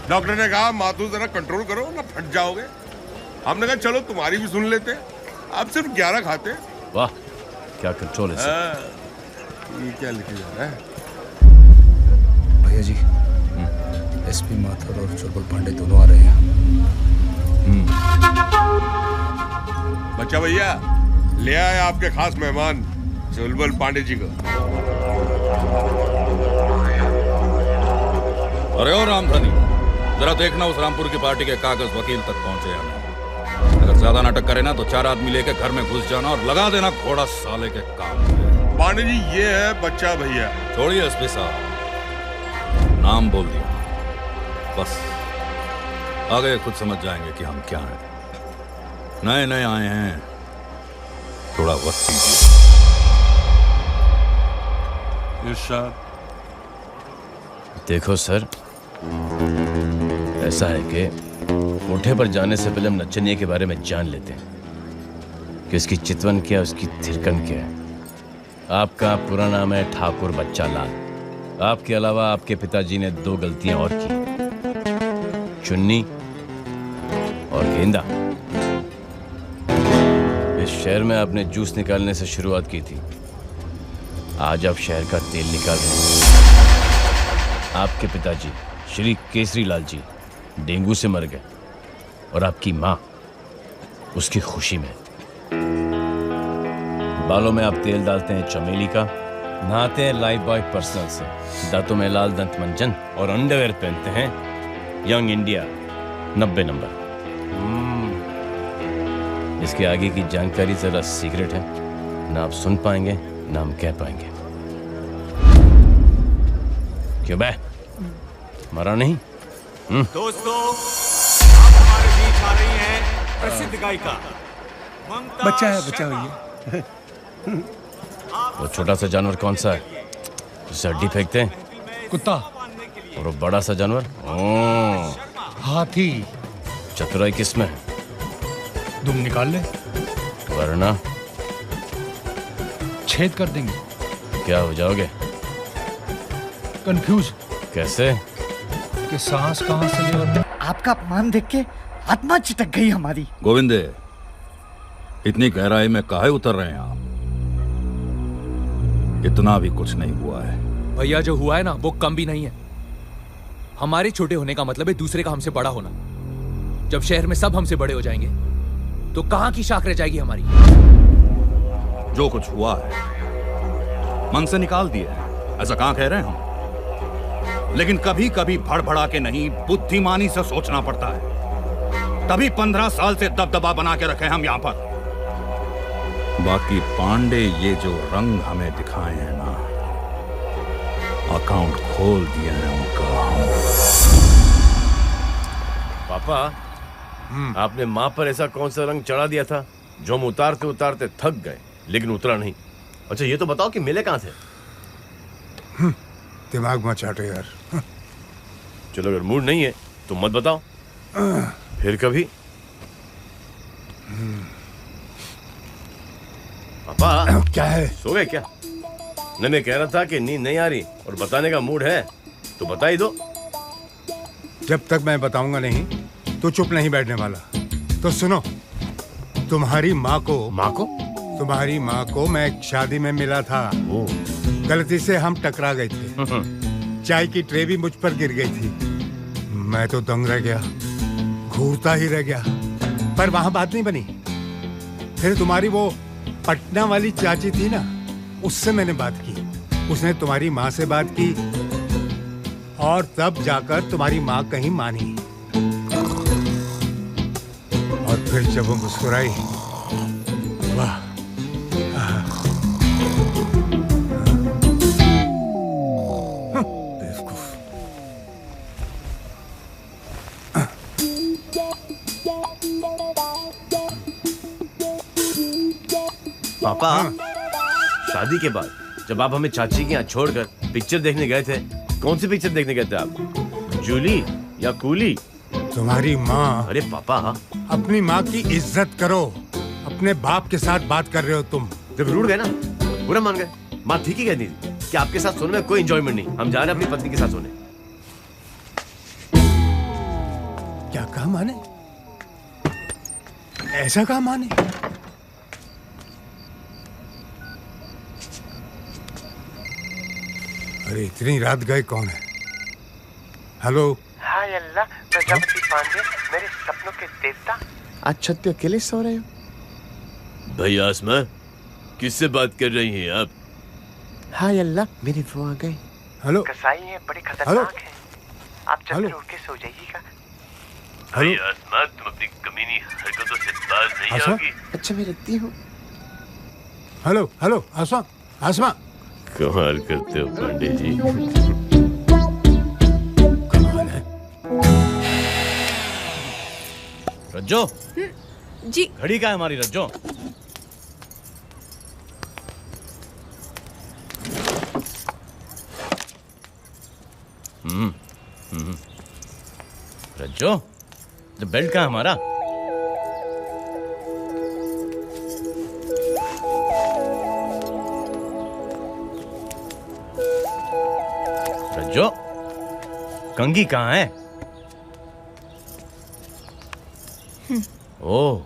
O: डॉक्टर ने कहा माधु जरा कंट्रोल करो ना फट जाओगे। हमने कहा चलो तुम्हारी भी सुन लेते, अब सिर्फ 11 खाते।
C: वाह क्या कंट्रोल है सर।
O: ये क्या लिखे जा रहा है?
E: भैया जी, एसपी माथुर और चुलबुल पांडे दोनों आ रहे हैं।
O: बच्चा भैया ले आए आपके खास मेहमान चुलबुल पांडे जी को।
T: अरे ओ रामधनी, जरा देखना उस रामपुर की पार्टी के कागज वकील तक पहुंचे या नहीं। अगर ज्यादा नाटक करे ना तो 4 आदमी लेके घर में घुस जाना और लगा देना घोड़ा साले के काम।
O: पांडे जी ये है बच्चा भैया।
T: छोड़िए एसपी साहब, नाम बोल दिया बस, आगे खुद समझ जाएंगे कि हम क्या हैं। नए नए आए हैं, थोड़ा वक्त दीजिए।
C: देखो सर, ऐसा है कि कोठे पर जाने से पहले हम नचनिया के बारे में जान लेते हैं कि उसकी चितवन क्या, उसकी थिरकन क्या है। आपका पूरा नाम है ठाकुर बच्चा लाल। आपके अलावा आपके पिताजी ने 2 गलतियां और की, चुन्नी और गेंदा। इस शहर में आपने जूस निकालने से शुरुआत की थी, आज आप शहर का तेल निकाल रहे हैं। आपके पिताजी श्री केसरी लाल जी डेंगू से मर गए और आपकी माँ उसकी खुशी में। बालों में आप तेल डालते हैं चमेली का, नहाते हैं लाइफ बॉय पर्सनल से, दांतों में लाल दंत मंजन और अंडरवेयर पहनते हैं यंग इंडिया 90 नंबर। इसके आगे की जानकारी जरा सीक्रेट है, ना आप सुन पाएंगे ना हम कह पाएंगे। क्यों बे, मरा नहीं?
J: दोस्तों, आप हमारे
H: बीच आ रही हैं प्रसिद्ध गायिका
M: बच्चा है भैया।
C: वो छोटा सा जानवर कौन सा है जिसे हड्डी फेंकते हैं?
M: कुत्ता।
C: और वो बड़ा सा जानवर?
M: हाथी।
C: चतुराई किसमें है?
M: तुम निकाल ले,
C: वरना
M: छेद कर देंगे।
C: क्या हो जाओगे?
M: कंफ्यूज।
C: कैसे?
M: कि सांस कहाँ से ले और
V: आपका अपमान देख के आत्मा चिटक गई हमारी।
T: गोविंदे, इतनी गहराई में काहे उतर रहे हैं आप? इतना भी कुछ नहीं हुआ है।
R: भैया जो हुआ है ना वो कम भी नहीं है। हमारे छोटे होने का मतलब है दूसरे का हमसे बड़ा होना। जब शहर में सब हमसे बड़े हो जाएंगे तो कहां की शाख रह जाएगी हमारी?
T: जो कुछ हुआ है मन से निकाल दिया है, ऐसा कहां कह रहे हैं हम? लेकिन कभी कभी भड़बड़ा के नहीं, बुद्धिमानी से सोचना पड़ता है। तभी 15 साल से दबदबा बना के रखे हम यहां पर। बाकी पांडे ये जो रंग हमें दिखाए हैं ना, अकाउंट खोल दिया है उनका।
C: पापा, आपने माँ पर ऐसा कौन सा रंग चढ़ा दिया था जो हम उतारते उतारते थक गए लेकिन उतरा नहीं? अच्छा ये तो बताओ कि मिले कहाँ थे?
G: दिमाग मत चाटो यार।
C: चलो अगर मूड नहीं है तो मत बताओ, फिर कभी। पापा
G: क्या है?
C: सो गए क्या? नहीं, मैं कह रहा था कि नींद नहीं आ रही और बताने का मूड है तो बता ही दो।
G: जब तक मैं बताऊंगा नहीं तो चुप नहीं बैठने वाला। तो सुनो, तुम्हारी माँ को मैं एक शादी में मिला था। गलती से हम टकरा गए थे। चाय की ट्रे भी मुझ पर गिर गई थी। मैं तो दंग रह गया, घूरता ही रह गया। पर वहां बात नहीं बनी। फिर तुम्हारी वो पटना वाली चाची थी ना, उससे मैंने बात की। उसने तुम्हारी माँ से बात की और तब जाकर तुम्हारी माँ कहीं मानी। और फिर जब वो मुस्कुराई, वाह,
C: पापा, शादी के बाद जब आप हमें चाची के यहाँ छोड़कर पिक्चर देखने गए थे, कौन सी पिक्चर देखने गए थे आप? जूली या कूली?
G: तुम्हारी माँ।
C: अरे पापा,
G: अपनी माँ की इज्जत करो। अपने बाप के साथ बात कर रहे हो तुम।
C: जब रूठ गए ना, बुरा मान गए। माँ ठीक ही कहती थी कि आपके साथ सोने में कोई एंजॉयमेंट नहीं, हम जा रहे हैं अपनी पत्नी के साथ सोने।
G: क्या कहा माने? ऐसा कहा माने? अरे इतनी रात गए कौन है? हेलो।
B: हाय अल्लाह, प्रजापति पांडे, मेरे सपनों के देवता। आज छत पे अकेले सो रहे हो?
C: भाई आसमा, किससे बात कर रही हैं आप?
B: हाय अल्लाह, मेरी वो आ गई।
G: हेलो।
B: कसाई है, बड़ी खतरनाक है। आप चल उठ के सो जाइएगा।
C: भाई आसमा, तुम अपनी कमीनी हरकतों से बाज नहीं आओगी।
B: अच्छा मैं रखती हूँ।
G: हेलो हेलो, आसमा आसमा।
C: कमाल करते हो पांडे जी।
G: कमाल है।
C: रज्जो
F: जी।
C: घड़ी कहाँ है हमारी रज्जो? रज्जो, तो बेल्ट कहाँ है हमारा? रज्जो, कंघी कहाँ है? ओ,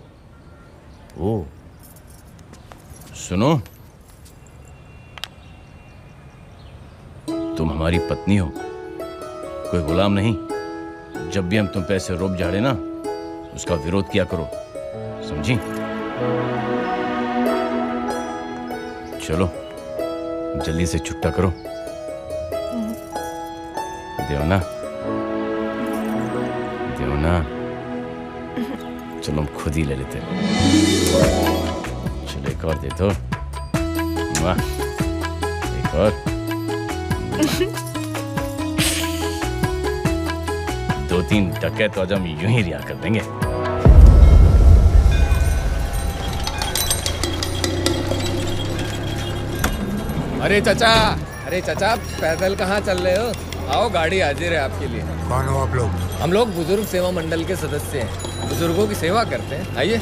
C: सुनो, तुम हमारी पत्नी हो, कोई गुलाम नहीं। जब भी हम तुम पे ऐसे रोब झाड़े ना, उसका विरोध किया करो, समझी? चलो जल्दी से छुट्टा करो। देवना, देवना, चलो हम खुद ही ले लेते हैं। चलो एक और दे दो। वाह, एक और।
R: 2-3 डकैत तो आज हम यूं ही रिहा कर देंगे।
Q: अरे चाचा पैदल कहाँ चल रहे हो? आओ, गाड़ी हाजिर है आपके लिए।
G: कौन हो आप लोग?
Q: हम लोग बुजुर्ग सेवा मंडल के सदस्य हैं, बुजुर्गों की सेवा करते हैं। आइए।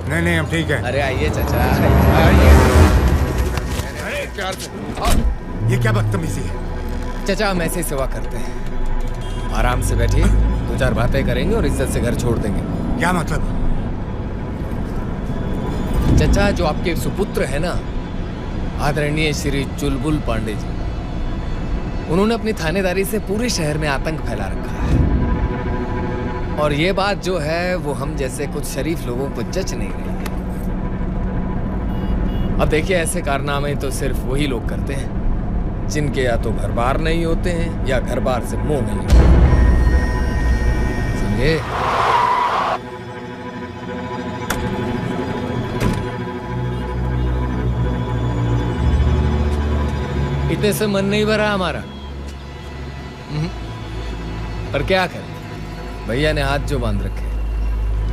G: नहीं हम ठीक है।
Q: अरे आइए चाचा, आइए। अरे प्यार से।
G: ये क्या बदतमीजी है?
Q: चाचा हम ऐसे सेवा करते हैं। आराम से बैठिए, 2-4 बातें करेंगे और इज्जत से घर छोड़ देंगे।
G: क्या मतलब?
Q: चाचा, जो आपके सुपुत्र है ना, आदरणीय श्री चुलबुल पांडे जी, उन्होंने अपनी थानेदारी से पूरे शहर में आतंक फैला रखा है। और ये बात जो है वो हम जैसे कुछ शरीफ लोगों को जच नहीं रही है। अब देखिए, ऐसे कारनामे तो सिर्फ वही लोग करते हैं जिनके या तो घर बार नहीं होते हैं या घर बार से मुंह नहीं होते, समझे? इतने से मन नहीं भरा हमारा। पर क्या करें, भैया ने हाथ जो बांध रखे,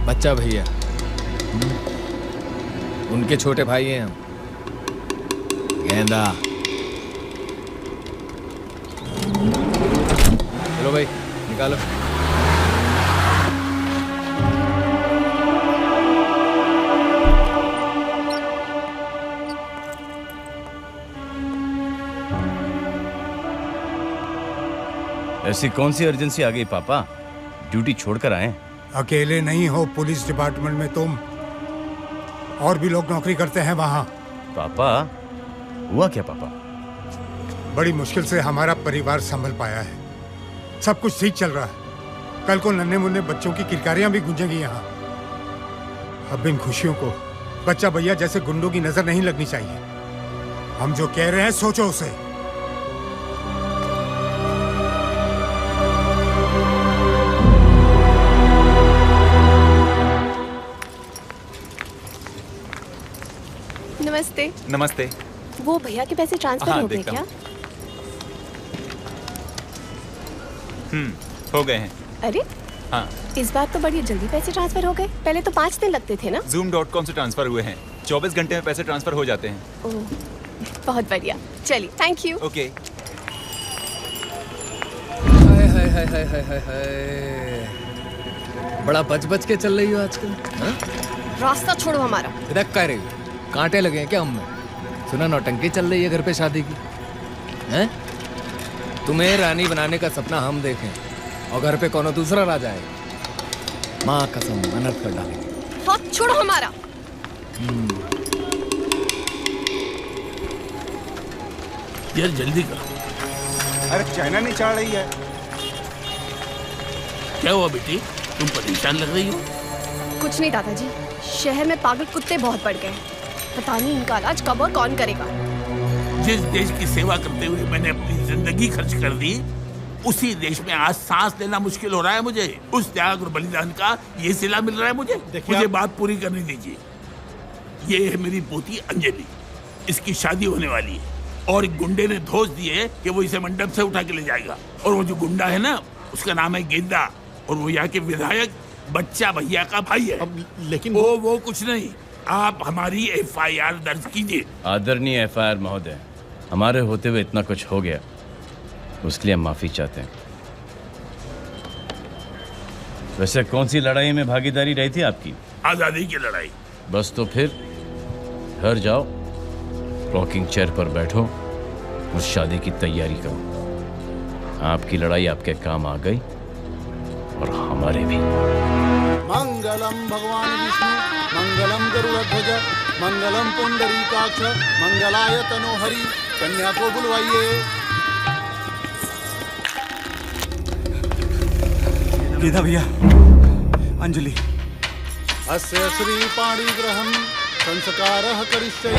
Q: बच्चा भैया, उनके छोटे भाई हैं हम। गेंदा, चलो भाई निकालो।
R: ऐसी कौन सी अर्जेंसी आ गई पापा? ड्यूटी छोड़कर आए?
G: अकेले नहीं हो पुलिस डिपार्टमेंट में तुम, और भी लोग नौकरी करते हैं वहाँ।
R: पापा, हुआ क्या पापा?
G: बड़ी मुश्किल से हमारा परिवार संभल पाया है। सब कुछ ठीक चल रहा है। कल को नन्हे मुन्ने बच्चों की किरकारियां भी गूंजेंगी यहाँ। अब इन खुशियों को बच्चा भैया जैसे गुंडों की नजर नहीं लगनी चाहिए। हम जो कह रहे हैं सोचो उसे।
S: नमस्ते।
J: नमस्ते।
S: वो भैया के पैसे ट्रांसफर हो गए क्या?
J: हो गए हैं।
S: अरे
J: हाँ,
S: इस बार तो बड़ी जल्दी पैसे ट्रांसफर हो गए। पहले तो 5 दिन लगते थे ना।
J: Zoom.com से ट्रांसफर हुए हैं। 24 घंटे में पैसे ट्रांसफर हो जाते हैं।
S: ओह, बहुत बढ़िया। चलिए, थैंक यू।
J: ओके।
Q: हाय हाय हाय हाय हाय हाय हाय, बड़ा बच के चल रही हो आजकल।
S: रास्ता छोड़ो हमारा।
Q: इधर कह रही हो? कांटे लगे हैं क्या हमने? सुना नौटंकी चल रही है घर पे शादी की, हैं? तुम्हें रानी बनाने का सपना हम देखें और घर पे कोनो दूसरा राजा है, माँ कसम अनर्थ कर डालेंगे।
S: हाथ छोड़ो हमारा।
O: यार जल्दी करो।
H: अरे चाइना नहीं चढ़ रही है।
O: क्या हुआ बेटी, तुम परेशान लग रही हो?
S: कुछ नहीं दादाजी, शहर में पागल कुत्ते बहुत बढ़ गए। पता नहीं इनका इलाज कब और कौन करेगा।
O: जिस देश की सेवा करते हुए मैंने अपनी जिंदगी खर्च कर दी, उसी देश में आज सांस लेना मुश्किल हो रहा है मुझे। उस त्याग और बलिदान का ये सिला मिल रहा है मुझे। मुझे बात पूरी करने दीजिए। ये है मेरी पोती अंजलि, इसकी शादी होने वाली है और एक गुंडे ने धोस दिए कि वो इसे मंडप से उठा के ले जाएगा। और वो जो गुंडा है ना, उसका नाम है गेंदा और वो यहाँ के विधायक बच्चा भैया का भाई है।
H: लेकिन
O: वो कुछ नहीं, आप हमारी FIR दर्ज कीजिए।
R: आदरणीय FIR महोदय, हमारे होते हुए इतना कुछ हो गया, उसके लिए हम माफी चाहते हैं। वैसे कौन सी लड़ाई में भागीदारी रही थी आपकी?
O: आजादी की लड़ाई।
R: बस तो फिर घर जाओ, रॉकिंग चेयर पर बैठो और शादी की तैयारी करो। आपकी लड़ाई आपके काम आ गई और हमारे भी।
H: मंगलम भगवान विष्णु, मंगलम गरुड़ध्वज, मंगलम पुंडरीकाक्ष, मंगलाय तनोहरि। कन्या को बुलवाइए।
D: गीता भैया, अंजलि।
H: अस्य श्री पाणिग्रहं संस्कारः करिष्ये।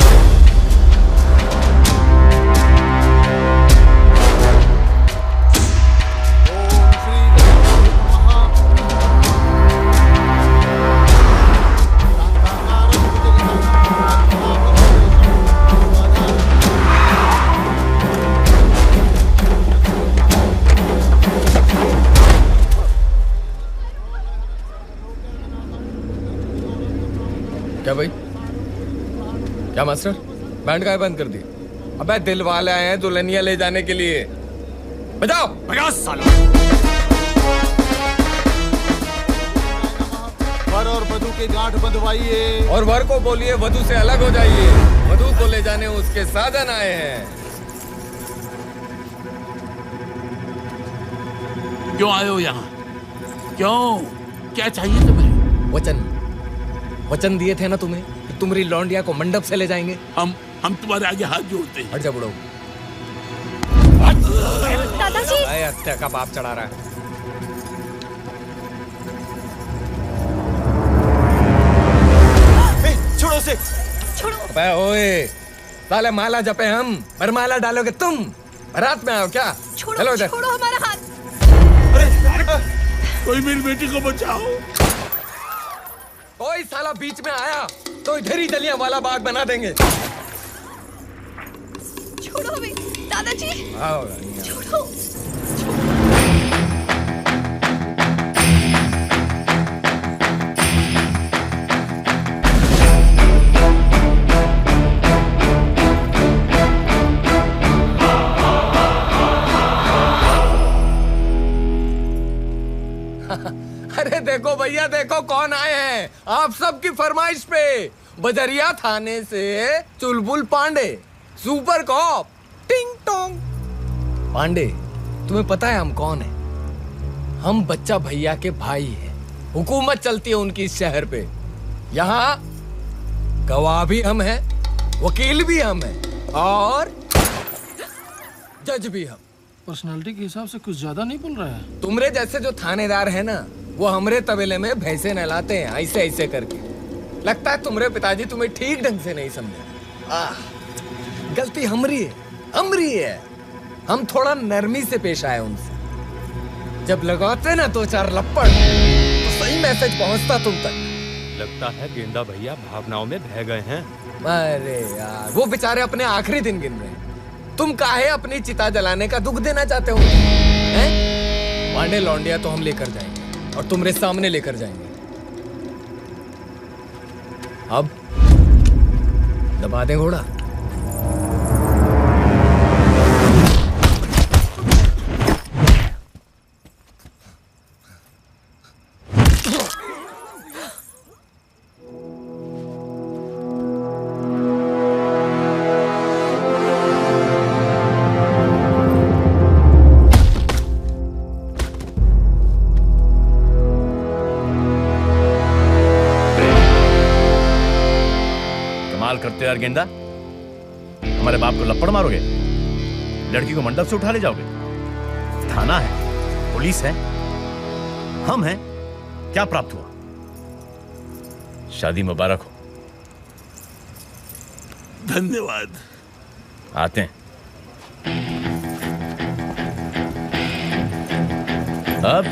Q: क्या मास्टर, बैंड गाय बंद कर दी? अबे दिल वाले आए हैं दुल्हनिया ले जाने के लिए। बजाओ
H: बजा साला। वर और वधू की गांठ बंधवाइए।
Q: और वर को बोलिए वधू से अलग हो जाइए। वधू को ले जाने उसके साधन आए हैं।
T: क्यों आए हो यहाँ? क्यों? क्या चाहिए तुम्हें?
Q: वचन दिए थे ना तुम्हें कि तुम्हारी लौंडिया को मंडप से ले जाएंगे।
T: हम तुम्हारे आगे हाथ जोड़ते हैं।
Q: हट जा बुढ़ो।
S: दादाजी।
Q: हत्या का पाप चढ़ा रहा है।
H: छोड़ो से।
S: छोड़ो।
Q: अबे ओए, साले माला जपे हम, वरमाला डालोगे तुम। बारात में आओ क्या?
S: छोड़ो,
Q: चलो इधर।
S: छोड़ो हमारा हाथ।
T: कोई मेरी बेटी को बचाओ।
Q: कोई साला बीच में आया तो इधर ही जलियांवाला बाग बना देंगे।
S: छोड़ो हमें दादाजी।
Q: आओ
S: छोड़ो।
Q: अरे देखो भैया, देखो कौन आए हैं आप सबकी फरमाइश पे। बजरिया थाने से चुलबुल पांडे, सुपर कॉप, टिंग टोंग। पांडे, तुम्हें पता है हम कौन हैं? हम बच्चा भैया के भाई हैं। हुकूमत चलती है उनकी इस शहर पे। यहाँ गवाह भी हम हैं, वकील भी हम हैं और जज भी हम।
K: पर्सनालिटी के हिसाब से कुछ ज्यादा नहीं बोल रहा है।
Q: तुमरे जैसे जो थानेदार है ना, वो हमरे तबेले में भैंसे नहलाते हैं ऐसे ऐसे करके। लगता है तुम्हारे पिताजी तुम्हें ठीक ढंग से नहीं समझे। गलती हमरी है। हम थोड़ा नरमी से पेश आए उनसे। जब लगाते ना दो चार लपड़ तो सही मैसेज पहुंचता तुम तक।
P: लगता है गेंदा भैया भावनाओं में बह गए हैं।
Q: अरे यार, वो बेचारे अपने आखिरी दिन गिन रहे हैं। तुम काहे अपनी चिता जलाने का दुख देना चाहते हो? हैं? पांडे लौंडिया तो हम लेकर जाएंगे और तुम्हारे सामने लेकर जाएंगे। अब दबा दे घोड़ा।
P: करते यार गेंदा, हमारे बाप को लपड़ मारोगे, लड़की को मंडप से उठा ले जाओगे। थाना है, पुलिस है, हम हैं, क्या प्राप्त हुआ? शादी मुबारक हो।
T: धन्यवाद।
P: आते हैं। अब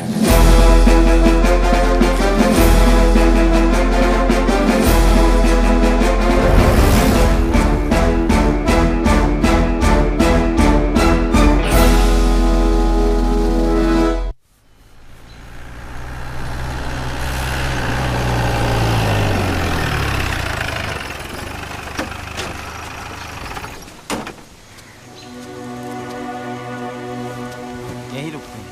D: यहीं रुकते हैं।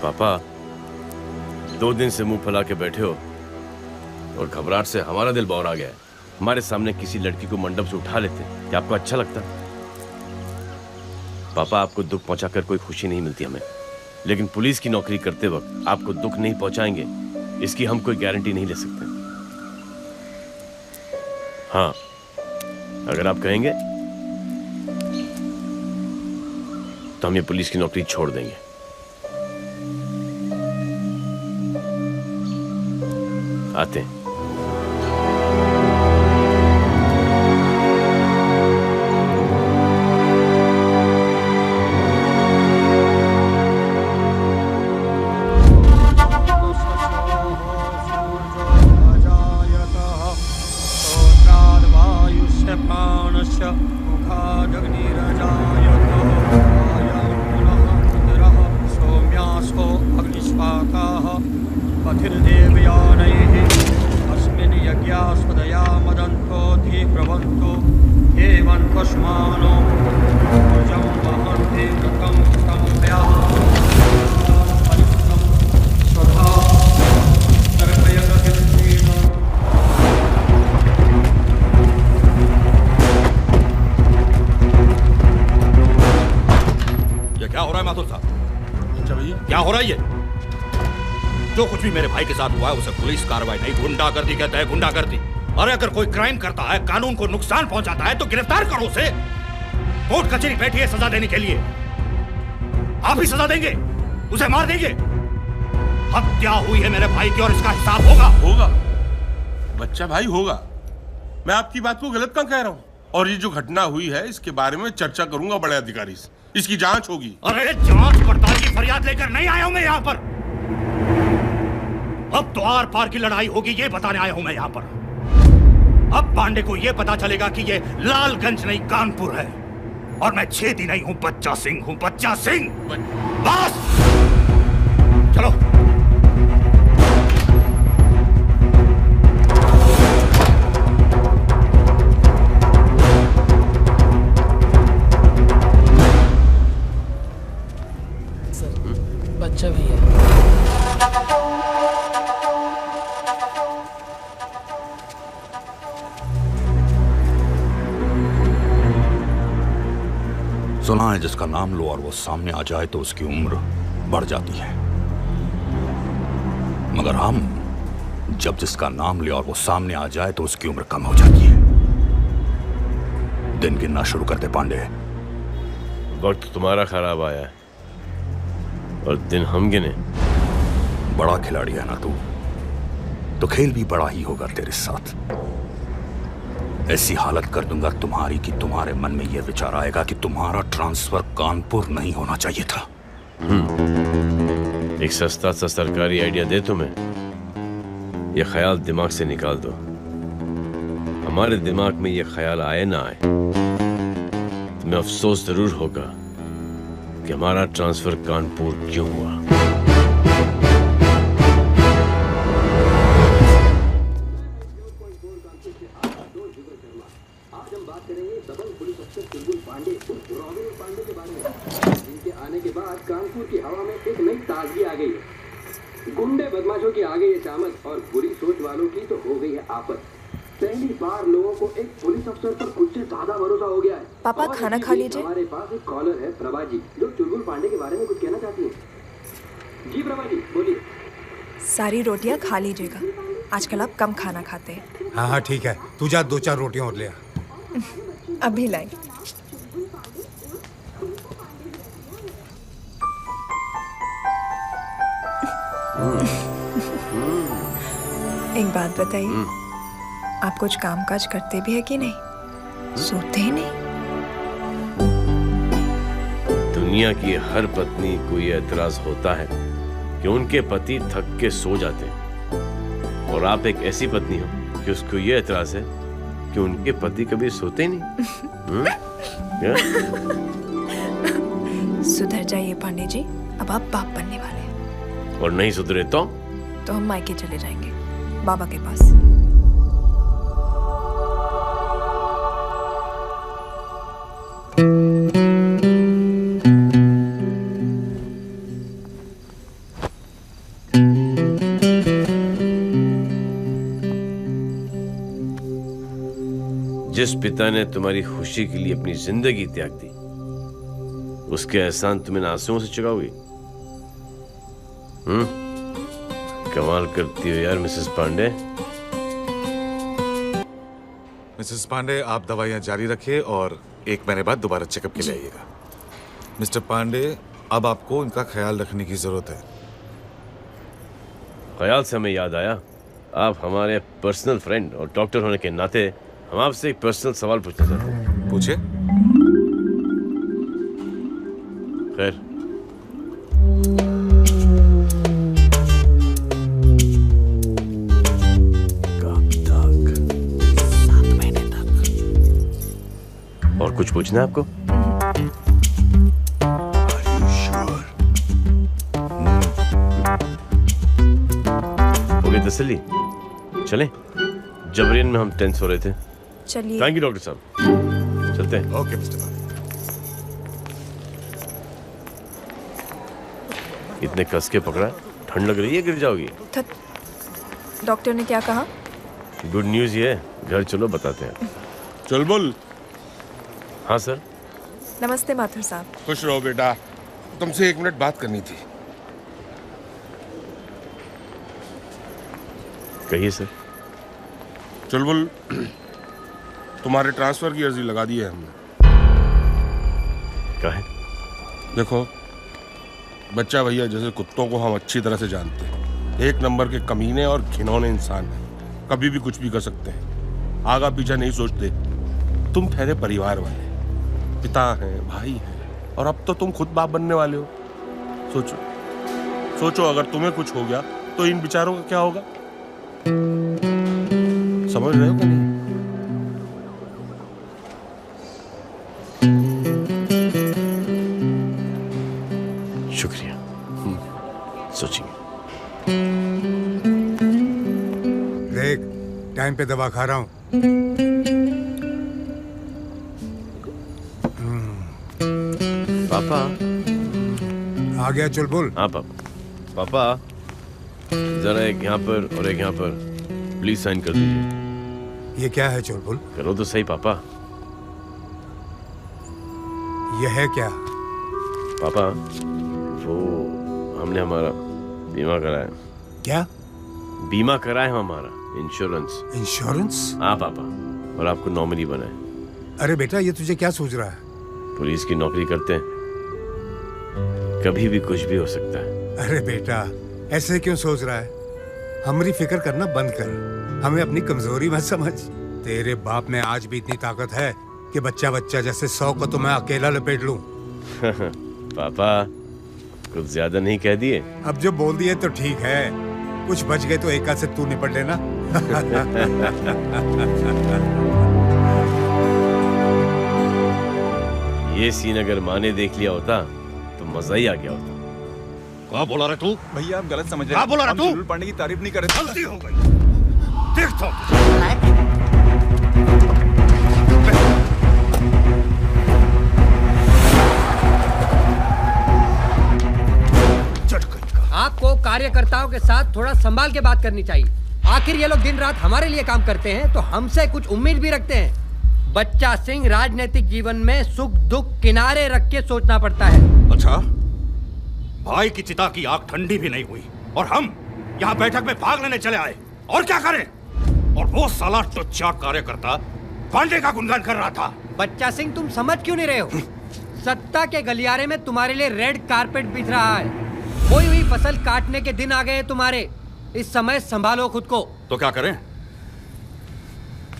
C: पापा, 2 दिन से मुंह फैला के बैठे हो और घबराहट से हमारा दिल बौर आ गया है। हमारे सामने किसी लड़की को मंडप से उठा लेते, क्या आपको अच्छा लगता? पापा, आपको दुख पहुंचाकर कोई खुशी नहीं मिलती हमें, लेकिन पुलिस की नौकरी करते वक्त आपको दुख नहीं पहुंचाएंगे इसकी हम कोई गारंटी नहीं ले सकते। हाँ, अगर आप कहेंगे तो हम ये पुलिस की नौकरी छोड़ देंगे। आते हैं।
T: क्या हो रहा है माथुर साहब? अच्छा भैया क्या हो रहा है ये? जो कुछ भी मेरे भाई के साथ हुआ है उसे पुलिस कार्रवाई नहीं गुंडागर्दी कहते हैं, गुंडागर्दी। अरे अगर कोई क्राइम करता है, कानून को नुकसान पहुंचाता है तो गिरफ्तार करो उसे। कोर्ट कचहरी बैठी है सजा देने के लिए। आप ही सजा देंगे? उसे मार देंगे? हत्या हुई है मेरे भाई की और इसका हिसाब होगा।
O: बच्चा भाई होगा। मैं आपकी बात को गलत कहाँ कह रहा हूँ? और ये जो घटना हुई है इसके बारे में चर्चा करूंगा बड़े अधिकारी से। इसकी जांच होगी।
T: अरे जांच पड़ताल की फरियाद लेकर नहीं आया हूं मैं यहाँ पर। अब तो आर पार की लड़ाई होगी ये बताने आया हूं मैं यहाँ पर। अब पांडे को ये पता चलेगा कि ये लालगंज नहीं कानपुर है और मैं छेदी नहीं हूं, बच्चा सिंह हूं, बच्चा सिंह। बस चलो।
K: बच्चा भी है।
T: सुना है जिसका नाम लो और वो सामने आ जाए तो उसकी उम्र बढ़ जाती है, मगर हम जब जिसका नाम ले और वो सामने आ जाए तो उसकी उम्र कम हो जाती है। दिन गिनना शुरू करते पांडे।
C: वक्त तुम्हारा खराब आया है और दिन हम गिने।
T: बड़ा खिलाड़ी है ना तू, तो खेल भी बड़ा ही होगा तेरे साथ। ऐसी हालत कर दूंगा तुम्हारी कि तुम्हारे मन में यह विचार आएगा कि तुम्हारा ट्रांसफर कानपुर नहीं होना चाहिए था।
C: एक सस्ता सा सरकारी आइडिया दे तुम्हें, यह ख्याल दिमाग से निकाल दो। हमारे दिमाग में यह ख्याल आए ना आए, तुम्हें अफसोस जरूर होगा कि हमारा ट्रांसफर कानपुर क्यों हुआ।
A: आज हम बात करेंगे दबंग पुलिस अफसर चुलबुल पांडे रॉबिन पांडे के बारे में, जिनके आने के बाद कानपुर की हवा में एक नई ताजगी आ गई है। गुंडे बदमाशों की आ गई है शामत और बुरी सोच वालों की तो हो गई है आपत। पहली बार लोगों को एक पुलिस अफसर पर खुद से ज्यादा भरोसा हो गया है।
L: पापा खाना खा लीजिए।
A: हमारे पास एक कॉलर है प्रभा जी, जो चुलबुल पांडे के बारे में कुछ कहना चाहती हैं। जी प्रभा जी बोलिए।
L: सारी रोटियां खा लीजिएगा, आजकल आप कम खाना खाते हैं।
G: हाँ हाँ ठीक है, तू जा 2-4 रोटियां और ले आ।
L: अभी लाई। एक बात बताइए, आप कुछ कामकाज करते भी है कि नहीं? सोते ही नहीं?
C: दुनिया की हर पत्नी को ये एतराज होता है कि उनके पति थक के सो जाते हैं, और आप एक ऐसी पत्नी हो कि उसको ये एतराज है कि उनके पति कभी सोते नहीं।
L: सुधर जाइए पांडे जी, अब आप बाप बनने वाले हैं।
C: और नहीं सुधरे तो
L: हम मायके चले जाएंगे, बाबा के पास।
C: जिस पिता ने तुम्हारी खुशी के लिए अपनी जिंदगी त्याग दी, उसके एहसान तुम्हें आंसुओं से चुकाओगी? कमाल करती हो यार मिसेस पांडे।
W: मिसेस पांडे, आप दवाइयां जारी रखिए और 1 महीने बाद दोबारा चेकअप के लिए आइएगा। मिस्टर पांडे, अब आपको इनका ख्याल रखने की जरूरत है।
C: ख्याल से हमें याद आया, आप हमारे पर्सनल फ्रेंड और डॉक्टर होने के नाते हम आपसे एक पर्सनल सवाल पूछना चाहते हैं।
W: पूछे।
C: खैर, और कुछ पूछना है आपको? हो गई तसल्ली? चलें? जबरियन में हम टेंस हो रहे थे।
L: चलिए।
C: थैंक यू डॉक्टर साहब। चलते हैं।
W: Okay mister Pandey.
C: इतने कस के पकड़ा, ठंड लग रही है, गिर जाओगी।
L: डॉक्टर ने क्या कहा?
C: गुड न्यूज ये है, घर चलो बताते हैं।
O: चुलबुल।
C: हाँ सर।
L: नमस्ते माथुर साहब।
O: खुश रहो बेटा, तुमसे 1 मिनट बात करनी थी।
C: कहिए सर।
O: चुलबुल, तुम्हारे ट्रांसफर की अर्जी लगा दी है हमने।
C: काहे?
O: देखो, बच्चा भैया जैसे कुत्तों को हम अच्छी तरह से जानते हैं। 1 नंबर के कमीने और घिनौने इंसान हैं। कभी भी कुछ भी कर सकते हैं, आगा पीछा नहीं सोचते। तुम ठहरे परिवार वाले, पिता हैं, भाई हैं, और अब तो तुम खुद बाप बनने वाले हो। सोचो अगर तुम्हें कुछ हो गया तो इन बेचारों का क्या होगा? समझ रहे हो कि नहीं?
C: शुक्रिया, सोचिए।
G: देख, टाइम पे दवा खा रहा हूँ।
C: पापा
G: आ गया चुलबुल?
C: हाँ पापा। पापा जरा एक यहाँ पर और एक यहाँ पर प्लीज साइन कर दीजिए।
G: ये क्या है चुलबुल?
C: करो तो सही पापा।
G: ये है क्या?
C: पापा वो हमने हमारा बीमा कराया।
G: क्या?
C: बीमा कराया है हमारा, इंश्योरेंस।
G: इंश्योरेंस?
C: हाँ पापा, और आपको नॉमिनी बनाए।
G: अरे बेटा, ये तुझे क्या सूझ रहा है?
C: पुलिस की नौकरी करते हैं, कभी भी कुछ भी हो सकता है।
G: अरे बेटा, ऐसे क्यों सोच रहा है? हमारी फिक्र करना बंद कर, हमें अपनी कमजोरी मत समझ। तेरे बाप में आज भी इतनी ताकत है कि बच्चा बच्चा जैसे 100 को तो मैं अकेला लपेट लूं।
C: पापा कुछ ज्यादा नहीं कह दिए?
G: अब जो बोल दिए तो ठीक है, कुछ बच गए तो एक आध से तू निपट लेना।
C: ये सीन अगर माँ ने देख लिया होता तो मजा ही आ गया होता।
T: क्या बोला रहे तू?
J: भैया आप गलत समझ रहे
T: क्या बोला रहे तू?
J: चुलबुल पांडे की तारीफ नहीं कर रहे।
T: गलती हो गई। देख तो
I: आपको कार्यकर्ताओं के साथ थोड़ा संभाल के बात करनी चाहिए। आखिर ये लोग दिन रात हमारे लिए काम करते हैं तो हमसे कुछ उम्मीद भी रखते हैं। बच्चा सिंह राजनीतिक जीवन में सुख दुख किनारे रख के सोचना पड़ता है।
T: अच्छा, भाई की चिता की आग ठंडी भी नहीं हुई और हम यहाँ बैठक में भाग लेने चले आए। और क्या करें? और वो साला टुच्चा कार्यकर्ता पांडे का गुणगान कर रहा था।
I: बच्चा सिंह, तुम समझ क्यों नहीं रहे हो? सत्ता के गलियारे में तुम्हारे लिए रेड कारपेट बिछ रहा है। कोई हुई फसल काटने के दिन आ गए तुम्हारे। इस समय संभालो खुद को।
T: तो क्या करें?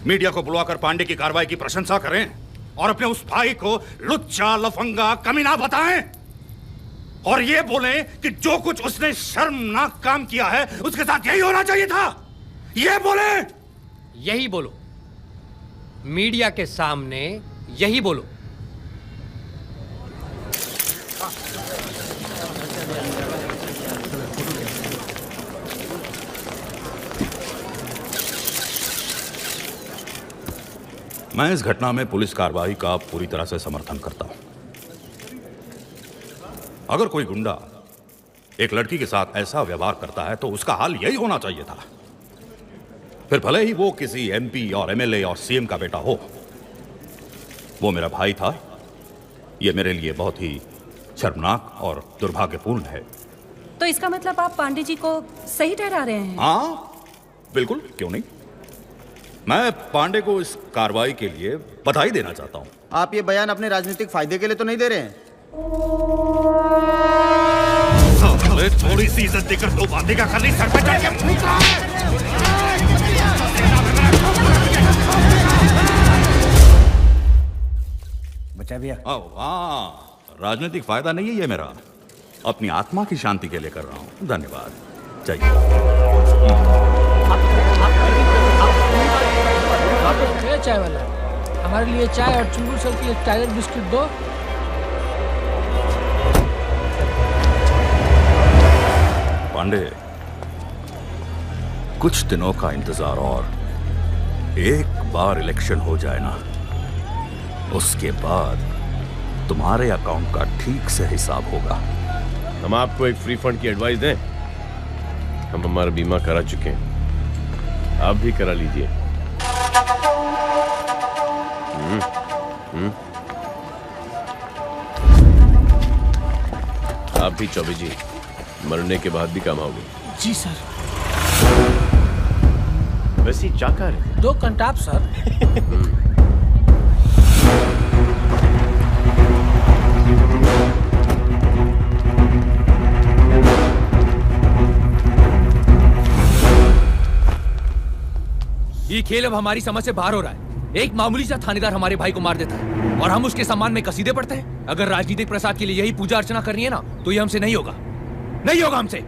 T: मीडिया को बुलवाकर पांडे की कार्रवाई की प्रशंसा करें और अपने उस भाई को लुच्चा लफंगा कमीना बताएं और ये बोलें कि जो कुछ उसने शर्मनाक काम किया है उसके साथ यही होना चाहिए था? ये बोले?
I: यही बोलो, मीडिया के सामने यही बोलो।
T: मैं इस घटना में पुलिस कार्रवाई का पूरी तरह से समर्थन करता हूं। अगर कोई गुंडा एक लड़की के साथ ऐसा व्यवहार करता है तो उसका हाल यही होना चाहिए था। फिर भले ही वो किसी एमपी और एमएलए और सीएम का बेटा हो। वो मेरा भाई था। ये मेरे लिए बहुत ही शर्मनाक और दुर्भाग्यपूर्ण है।
F: तो इसका मतलब आप पांडे जी को सही ठहरा रहे हैं?
T: हाँ बिल्कुल, क्यों नहीं। मैं पांडे को इस कार्रवाई के लिए बधाई देना चाहता हूं।
N: आप ये बयान अपने राजनीतिक फायदे के लिए तो नहीं दे रहे हैं?
T: थोड़ी सी इज्जत देकर दो बातें का कर रही सर पे चढ़ के फूंक रहा है।
N: बचा भैया।
T: हाँ, राजनीतिक फायदा नहीं है ये मेरा, अपनी आत्मा की शांति के लिए कर रहा हूँ। धन्यवाद।
K: चाहिए चाय वाला, हमारे लिए चाय और चुलबुल सर की एक टाइगर बिस्किट दो।
T: पांडे, कुछ दिनों का इंतजार और एक बार इलेक्शन हो जाए ना, उसके बाद तुम्हारे अकाउंट का ठीक से हिसाब होगा।
C: हम आपको एक फ्री फंड की एडवाइस दें? हम हमारा बीमा करा चुके हैं, आप भी करा लीजिए। आप भी चौबे जी, मरने के बाद भी काम आओगे।
K: जी सर।
C: वैसे ही चाकर
K: 2 कंटाप सर।
R: ये खेल अब हमारी समझ से बाहर हो रहा है। एक मामूली सा थानेदार हमारे भाई को मार देता है और हम उसके सम्मान में कसीदे पढ़ते हैं। अगर राजनीतिक प्रसाद के लिए यही पूजा अर्चना करनी है ना, तो ये हमसे नहीं होगा, नहीं होगा हमसे।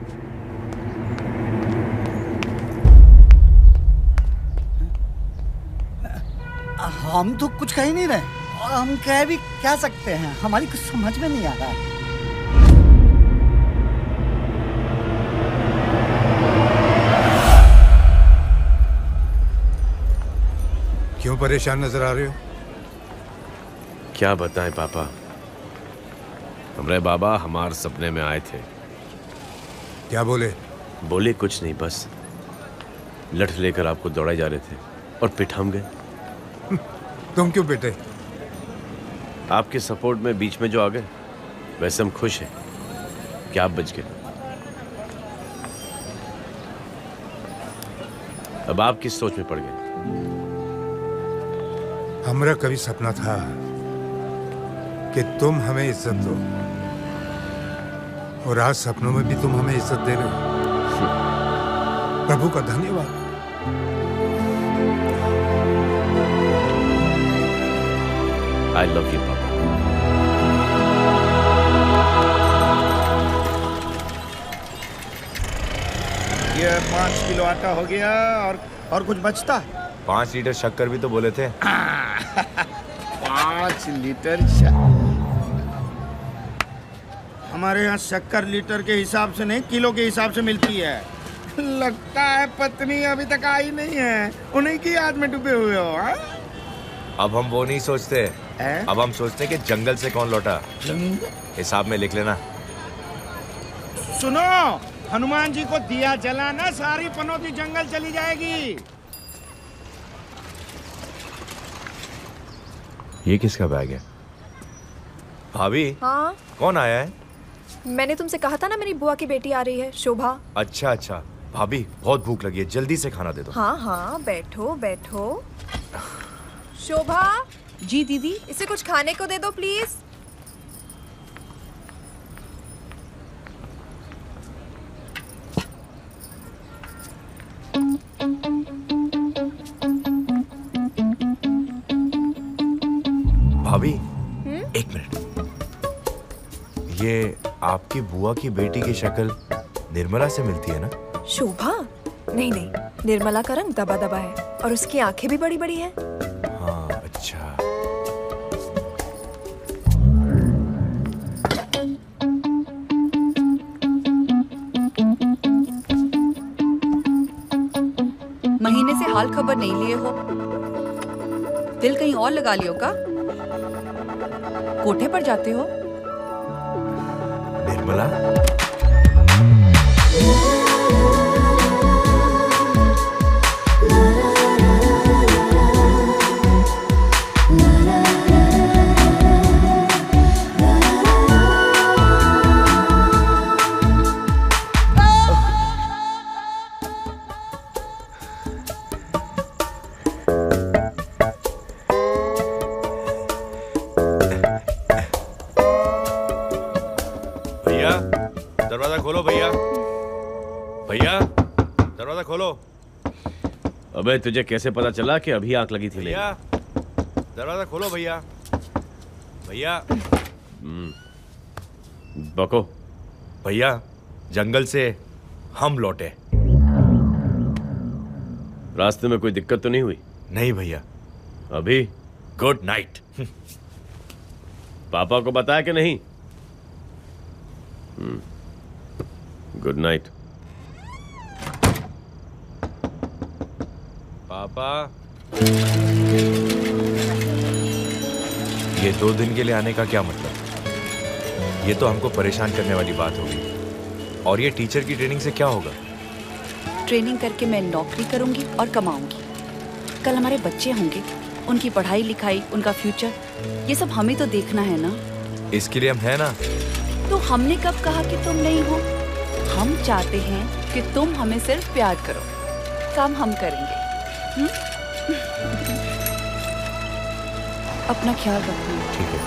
V: हम तो कुछ कह ही नहीं रहे और हम कह भी क्या सकते हैं, हमारी कुछ समझ में नहीं आ रहा है।
G: क्यों परेशान नजर आ रहे हो?
C: क्या बताएं पापा, हमारे बाबा हमारे सपने में आए थे।
G: क्या बोले?
C: बोले कुछ नहीं, बस लठ लेकर आपको दौड़ाए जा रहे थे और पिट हम गए।
G: तुम क्यों पिटे?
C: आपके सपोर्ट में बीच में जो आ गए। वैसे हम खुश हैं कि आप बच गए। अब आप किस सोच में पड़ गए?
G: हमरा कभी सपना था कि तुम हमें इज्जत दो, और आज सपनों में भी तुम हमें इज्जत दे रहे हो। प्रभु का धन्यवाद।
C: I love you, पापा।
N: ये 5 किलो आटा हो गया और कुछ बचता?
P: 5 लीटर शक्कर भी तो बोले थे।
N: 5 लीटर शक्कर। हमारे यहाँ शक्कर लीटर के हिसाब से नहीं, किलो के हिसाब से मिलती है। लगता है पत्नी अभी तक आई नहीं है, उन्हीं की याद में डूबे हुए हो। हा?
P: अब हम वो नहीं सोचते, अब हम सोचते कि जंगल से कौन लौटा। हिसाब में लिख लेना।
N: सुनो, हनुमान जी को दिया जलाना, सारी पनौती जंगल चली जाएगी।
P: ये किसका बैग है? भाभी,
L: हाँ,
P: कौन आया है?
L: मैंने तुमसे कहा था ना, मेरी बुआ की बेटी आ रही है, शोभा।
P: अच्छा अच्छा। भाभी, बहुत भूख लगी है, जल्दी से खाना दे दो।
L: हाँ हाँ, बैठो बैठो। शोभा।
F: जी दीदी।
L: इसे कुछ खाने को दे दो प्लीज।
P: भाभी, एक मिनट। ये आपकी बुआ की बेटी की शक्ल निर्मला से मिलती है ना?
L: शोभा? नहीं नहीं, निर्मला का रंग दबा दबा है और उसकी आंखें भी बड़ी बड़ी हैं।
P: हाँ, अच्छा।
F: महीने से हाल खबर नहीं लिए हो, दिल कहीं और लगा लियो का? कोठे पर जाते हो?
P: निर्मला? दरवाजा खोलो भैया। भैया, दरवाजा खोलो।
C: अबे तुझे कैसे पता चला कि अभी आग लगी थी?
P: भैया, दरवाजा खोलो भैया। भैया।
C: बको।
P: भैया, जंगल से हम लौटे।
C: रास्ते में कोई दिक्कत तो नहीं हुई?
P: नहीं भैया।
C: अभी?
P: Good night.
C: पापा को बताया कि नहीं? Good night.
P: पापा।
E: ये 2 दिन के लिए आने का क्या मतलब? ये तो हमको परेशान करने वाली बात होगी। और ये टीचर की ट्रेनिंग से क्या होगा?
M: ट्रेनिंग करके मैं नौकरी करूंगी और कमाऊंगी। कल हमारे बच्चे होंगे, उनकी पढ़ाई लिखाई, उनका फ्यूचर, ये सब हमें तो देखना है ना।
E: इसके लिए हम हैं ना।
M: तो हमने कब कहा कि तुम नहीं हो? हम चाहते हैं कि तुम हमें सिर्फ प्यार करो, काम हम करेंगे। अपना ख्याल रखना।
E: ठीक है।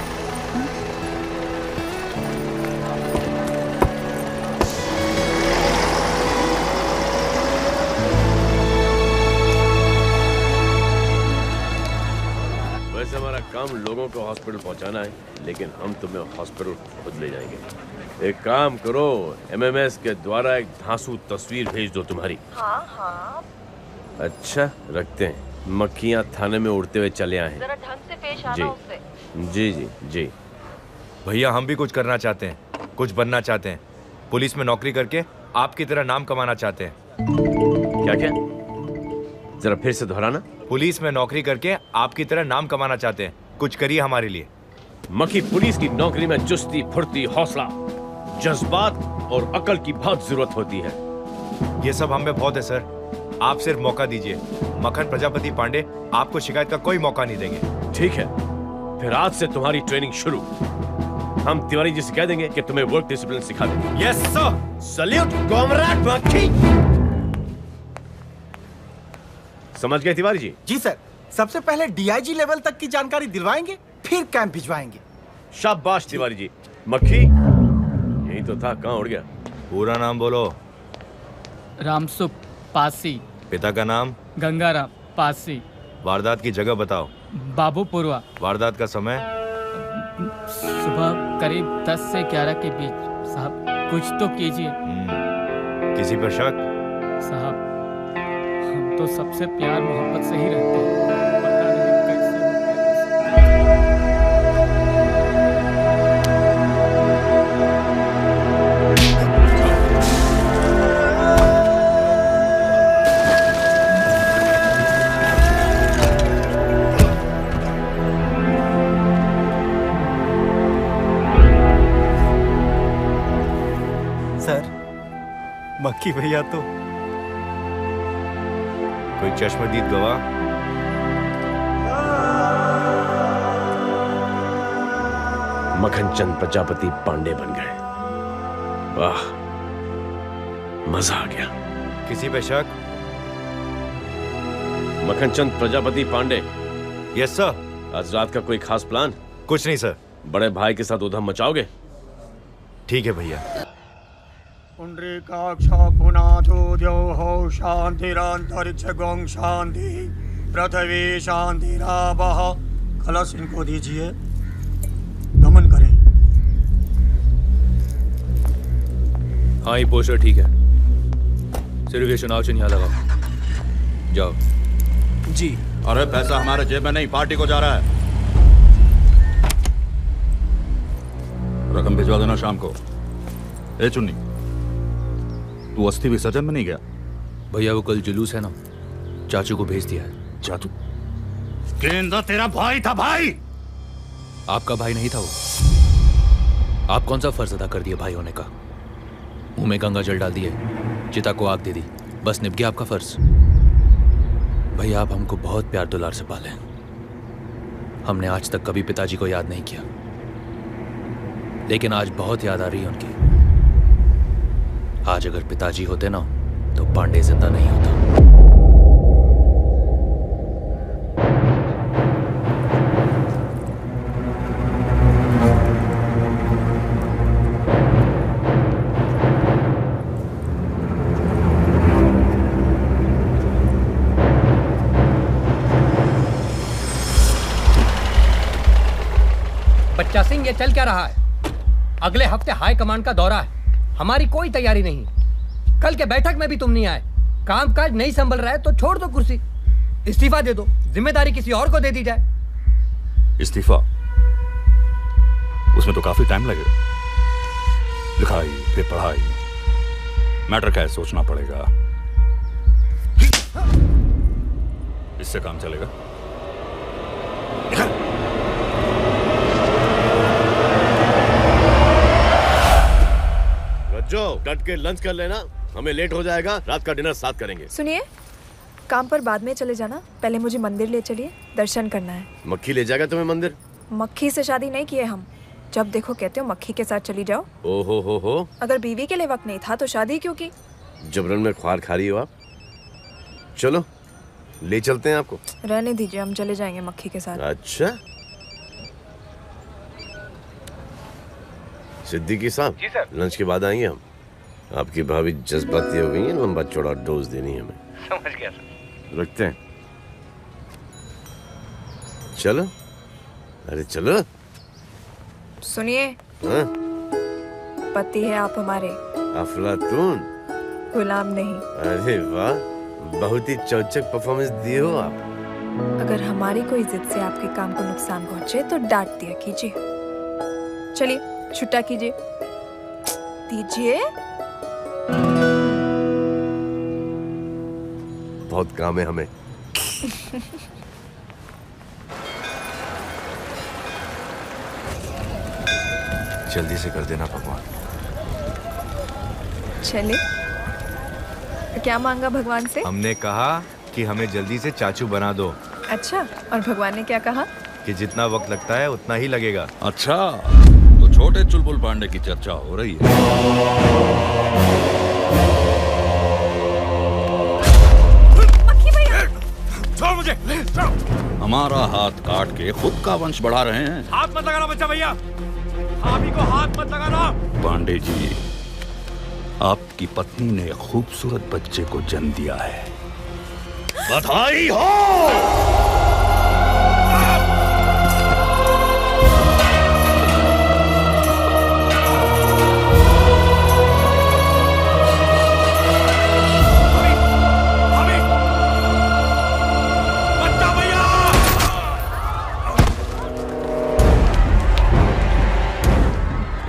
C: वैसे हमारा काम लोगों को हॉस्पिटल पहुंचाना है, लेकिन हम तुम्हें हॉस्पिटल खुद ले जाएंगे। एक काम करो, MMS के द्वारा एक धांसू तस्वीर भेज दो तुम्हारी।
M: हाँ हाँ।
C: अच्छा, रखते हैं। मक्खियाँ थाने में उड़ते हुए चले आए हैं।
M: जरा ढंग से पेश आना उससे।
C: जी जी जी।
E: भैया हम भी कुछ करना चाहते हैं, कुछ बनना चाहते हैं। पुलिस में नौकरी करके आपकी तरह नाम कमाना चाहते हैं।
C: क्या क्या? जरा फिर से दोहराना।
E: पुलिस में नौकरी करके आपकी तरह नाम कमाना चाहते हैं। कुछ करिए हमारे लिए।
C: मक्खी, पुलिस की नौकरी में चुस्ती, फुर्ती, हौसला, जज्बात और अकल की बहुत जरूरत होती है।
E: ये सब हम में बहुत है सर। आप सिर्फ मौका दीजिए। मक्खन प्रजापति पांडे आपको शिकायत का कोई मौका नहीं देंगे।
C: ठीक है, फिर आज से तुम्हारी ट्रेनिंग शुरू। हम तिवारी जी से कह देंगे कि तुम्हें वर्क डिसिप्लिन सिखा देंगे।
E: Yes sir.
C: सल्यूट कॉमरेड मक्खी। समझ गए तिवारी जी?
D: जी सर। सबसे पहले DIG लेवल तक की जानकारी दिलवाएंगे, फिर कैंप भिजवाएंगे।
C: शाबाश तिवारी जी। मक्खी यही तो था, कहाँ उड़ गया?
E: पूरा नाम बोलो।
K: रामसुख पासी।
E: पिता का नाम?
K: गंगाराम पासी।
E: वारदात की जगह बताओ।
K: बाबूपुरवा।
E: वारदात का समय?
K: सुबह करीब 10 से 11 के बीच। साहब कुछ तो कीजिए।
E: किसी पर शक?
K: साहब हम तो सबसे प्यार मोहब्बत से ही रहते हैं। पता नहीं कैसे
D: मक्खी भैया तो
E: कोई चश्मदीद गवाह?
C: मक्खन चंद प्रजापति पांडे बन गए। वाह, मजा आ गया।
E: किसी पे शक?
C: मक्खन चंद प्रजापति पांडे।
E: Yes sir.
C: आज रात का कोई खास प्लान?
E: कुछ नहीं सर।
C: बड़े भाई के साथ उधम मचाओगे?
E: ठीक है भैया।
N: पुंडरीकाक्ष पुनाथो द्यौः शांतिरांतरिक्षगों शांति पृथ्वी शांतिरावः। कलश इनको दीजिए, गमन करें।
R: हाँ, ये पोस्टर ठीक है। सिर्फ ये चुनाव चिन्ह यहाँ लगाओ। जाओ।
T: जी। अरे पैसा हमारे जेब में नहीं, पार्टी को जा रहा है। रकम भिजवा देना शाम को। ए चुन्नी, तू अस्थि विसर्जन में नहीं गया?
R: भैया वो कल जुलूस है ना, चाचू को भेज दिया है।
T: चाचू? गेंदा तेरा भाई था। भाई
R: आपका भाई नहीं था वो। आप कौन सा फर्ज अदा कर दिए भाई होने का? मुंह में गंगा जल डाल दिए, चिता को आग दे दी, बस निभ गया आपका फर्ज। भैया आप हमको बहुत प्यार दुलार से पाले। हमने आज तक कभी पिताजी को याद नहीं किया, लेकिन आज बहुत याद आ रही है उनकी। आज अगर पिताजी होते ना तो पांडे जिंदा नहीं होता।
I: बच्चा सिंह, ये चल क्या रहा है? अगले हफ्ते हाई कमांड का दौरा है, हमारी कोई तैयारी नहीं। कल के बैठक में भी तुम नहीं आए। कामकाज नहीं संभल रहा है तो छोड़ दो कुर्सी, इस्तीफा दे दो, जिम्मेदारी किसी और को दे दी जाए।
T: इस्तीफा? उसमें तो काफी टाइम लगेगा। लिखाई फिर पढ़ाई, मैटर क्या है सोचना पड़ेगा। इससे काम चलेगा?
B: रज्जो डट के लंच कर लेना, हमें लेट हो जाएगा, रात का डिनर साथ करेंगे।
L: सुनिए, काम पर बाद में चले जाना, पहले मुझे मंदिर ले चलिए, दर्शन करना है।
B: मक्खी ले जाएगा तुम्हें मंदिर?
L: मक्खी से शादी नहीं किए हम, जब देखो कहते हो मक्खी के साथ चली जाओ।
B: ओहो हो।
L: अगर बीवी के लिए वक्त नहीं था तो शादी क्यों की?
B: जबरन में ख्वार खा रही हो आप। चलो ले चलते हैं आपको।
L: रहने दीजिए, हम चले जाएंगे मक्खी के साथ।
B: अच्छा सिद्दीकी साहब,
E: जी सर।
B: लंच के बाद आएंगे हम। आपकी भाभी जज्बाती हो गई है, लंबा चौड़ा डोज देनी है हमें।
E: समझ गया सर।
B: रखते हैं। चलो, अरे चलो।
L: सुनिए,
B: हाँ?
L: पति है आप हमारे,
B: अफलातून।
L: गुलाम नहीं।
B: अरे वाह, बहुत ही चौचक परफॉर्मेंस दिए हो आप।
L: अगर हमारी कोई जिद से आपके काम को नुकसान पहुंचे तो डांट दिया कीजिए। चलिए छुट्टा कीजिए। दीजिए।
B: बहुत काम है हमें।
E: जल्दी से कर देना भगवान।
L: चले। क्या मांगा भगवान से?
E: हमने कहा कि हमें जल्दी से चाचू बना दो।
L: अच्छा, और भगवान ने क्या कहा?
E: कि जितना वक्त लगता है उतना ही लगेगा।
T: अच्छा, तो छोटे चुलबुल पांडे की चर्चा हो रही है।
E: छोड़ मुझे।
T: हमारा हाथ काट के खुद का वंश बढ़ा रहे हैं।
E: हाथ मत लगाना बच्चा भैया, भाभी को हाथ मत लगाना।
T: पांडे जी, आपकी पत्नी ने खूबसूरत बच्चे को जन्म दिया है। बधाई हो।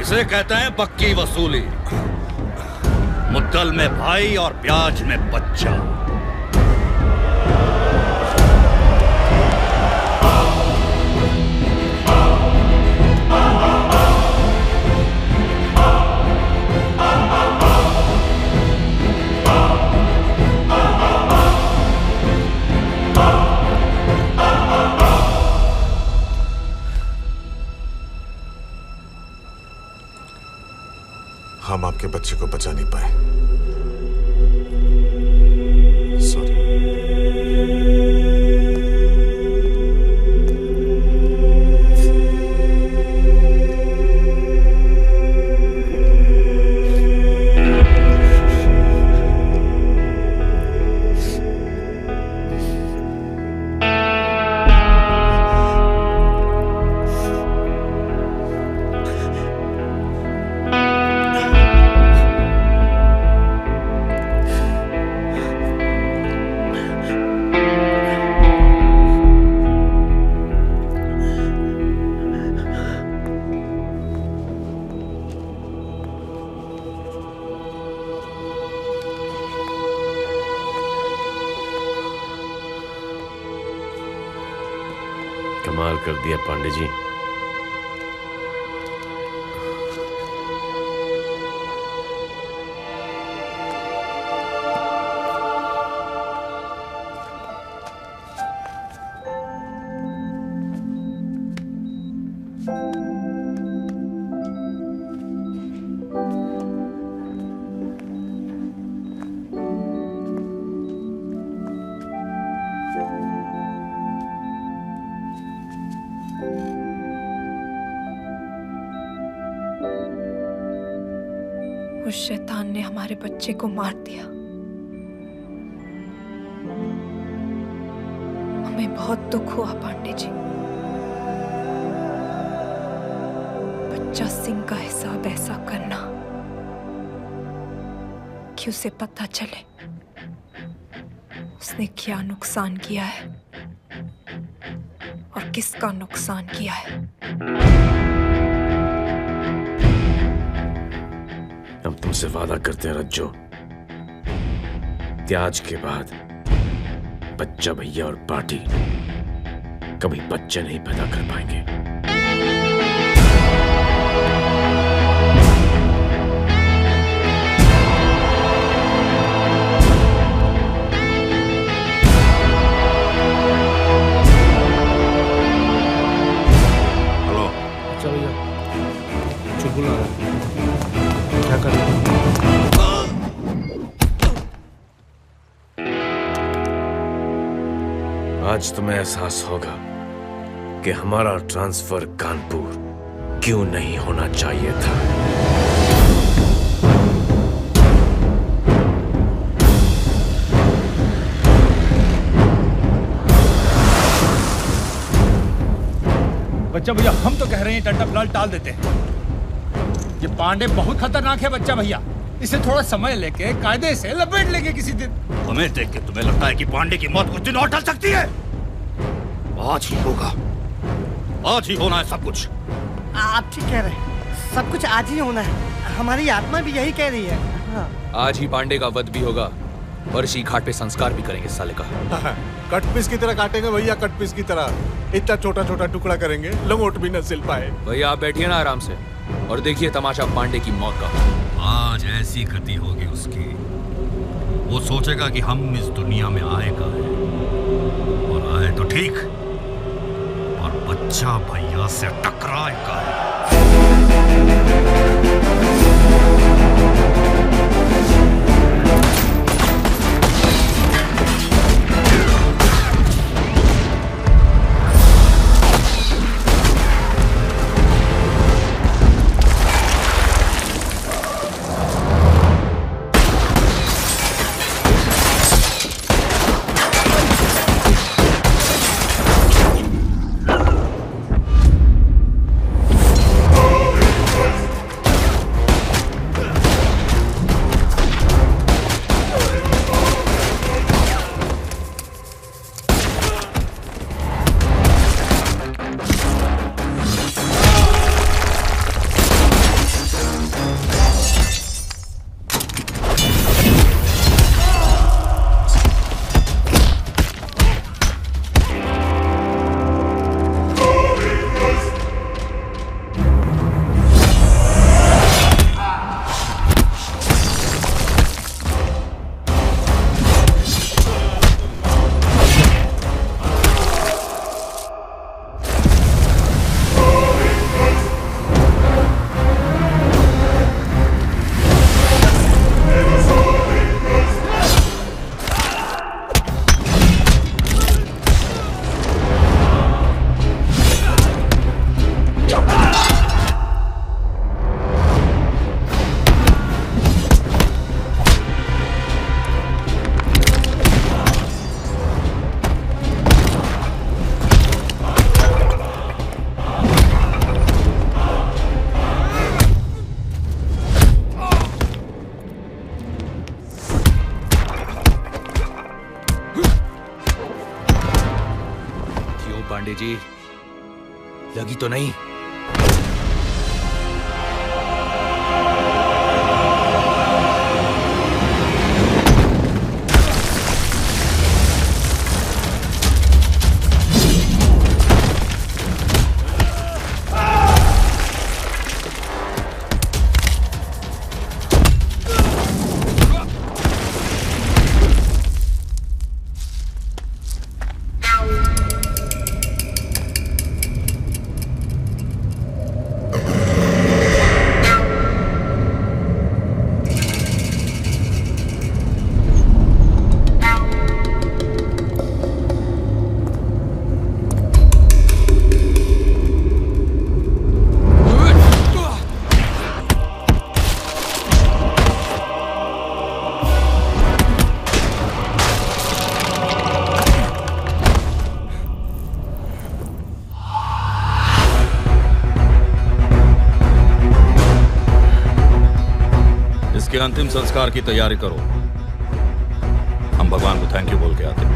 T: इसे कहते हैं पक्की वसूली। मुद्दल में भाई और ब्याज में बच्चा।
W: हम आपके बच्चे को बचा नहीं पाए, सॉरी।
B: कमाल कर दिया पांडे जी।
L: उस शैतान ने हमारे बच्चे को मार दिया। हमें बहुत दुख हुआ पांडे जी। बच्चा सिंह का हिसाब ऐसा करना कि उसे पता चले उसने क्या नुकसान किया है और किसका नुकसान किया है।
B: हम तुमसे वादा करते हैं रज्जो, त्याज के बाद बच्चा भैया और पार्टी कभी बच्चे नहीं पैदा कर पाएंगे। आज तुम्हें एहसास होगा कि हमारा ट्रांसफर कानपुर क्यों नहीं होना चाहिए था।
P: बच्चा भैया, हम तो कह रहे हैं डंडा फिलहाल टाल देते हैं। ये पांडे बहुत खतरनाक है बच्चा भैया, इसे थोड़ा समय लेके कायदे से लपेट लेंगे किसी दिन।
T: हमें देख के तुम्हें लगता है कि पांडे की मौत कुछ दिन और टल सकती है? आज ही होगा, आज ही होना है सब कुछ।
V: आप ठीक कह रहे हैं, सब कुछ आज ही होना है। हमारी आत्मा भी यही कह रही है। हाँ।
R: आज ही पांडे का वध भी होगा और इसी घाट पे संस्कार भी करेंगे साले का।
W: कटपीस की तरह काटेंगे भैया, कटपीस की तरह। इतना छोटा छोटा टुकड़ा करेंगे, लंगोट भी न सिल पाए।
R: भैया आप बैठिए ना आराम से और देखिए तमाशा पांडे की मौत का।
T: आज ऐसी गति होगी उसकी, वो सोचेगा कि हम इस दुनिया में आए का है, और आए तो ठीक, और बच्चा भैया से टकराए का है।
R: पांडे जी, लगी तो नहीं?
T: इसके अंतिम संस्कार की तैयारी करो। हम भगवान को थैंक यू बोल के आते हैं।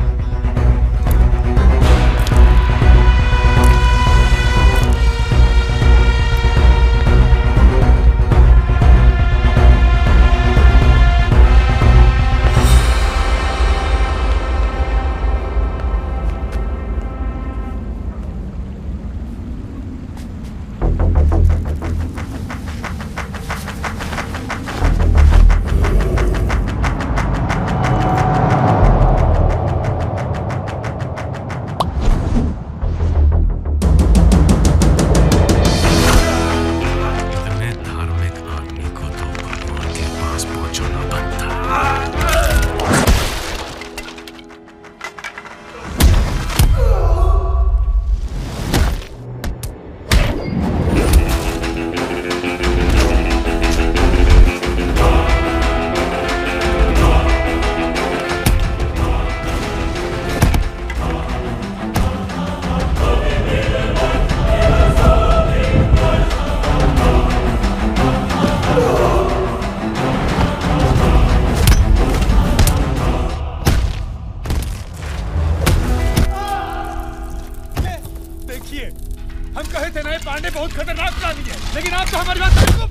R: पांडे बहुत खतरनाक प्राणी है, लेकिन आप तो हमारी बात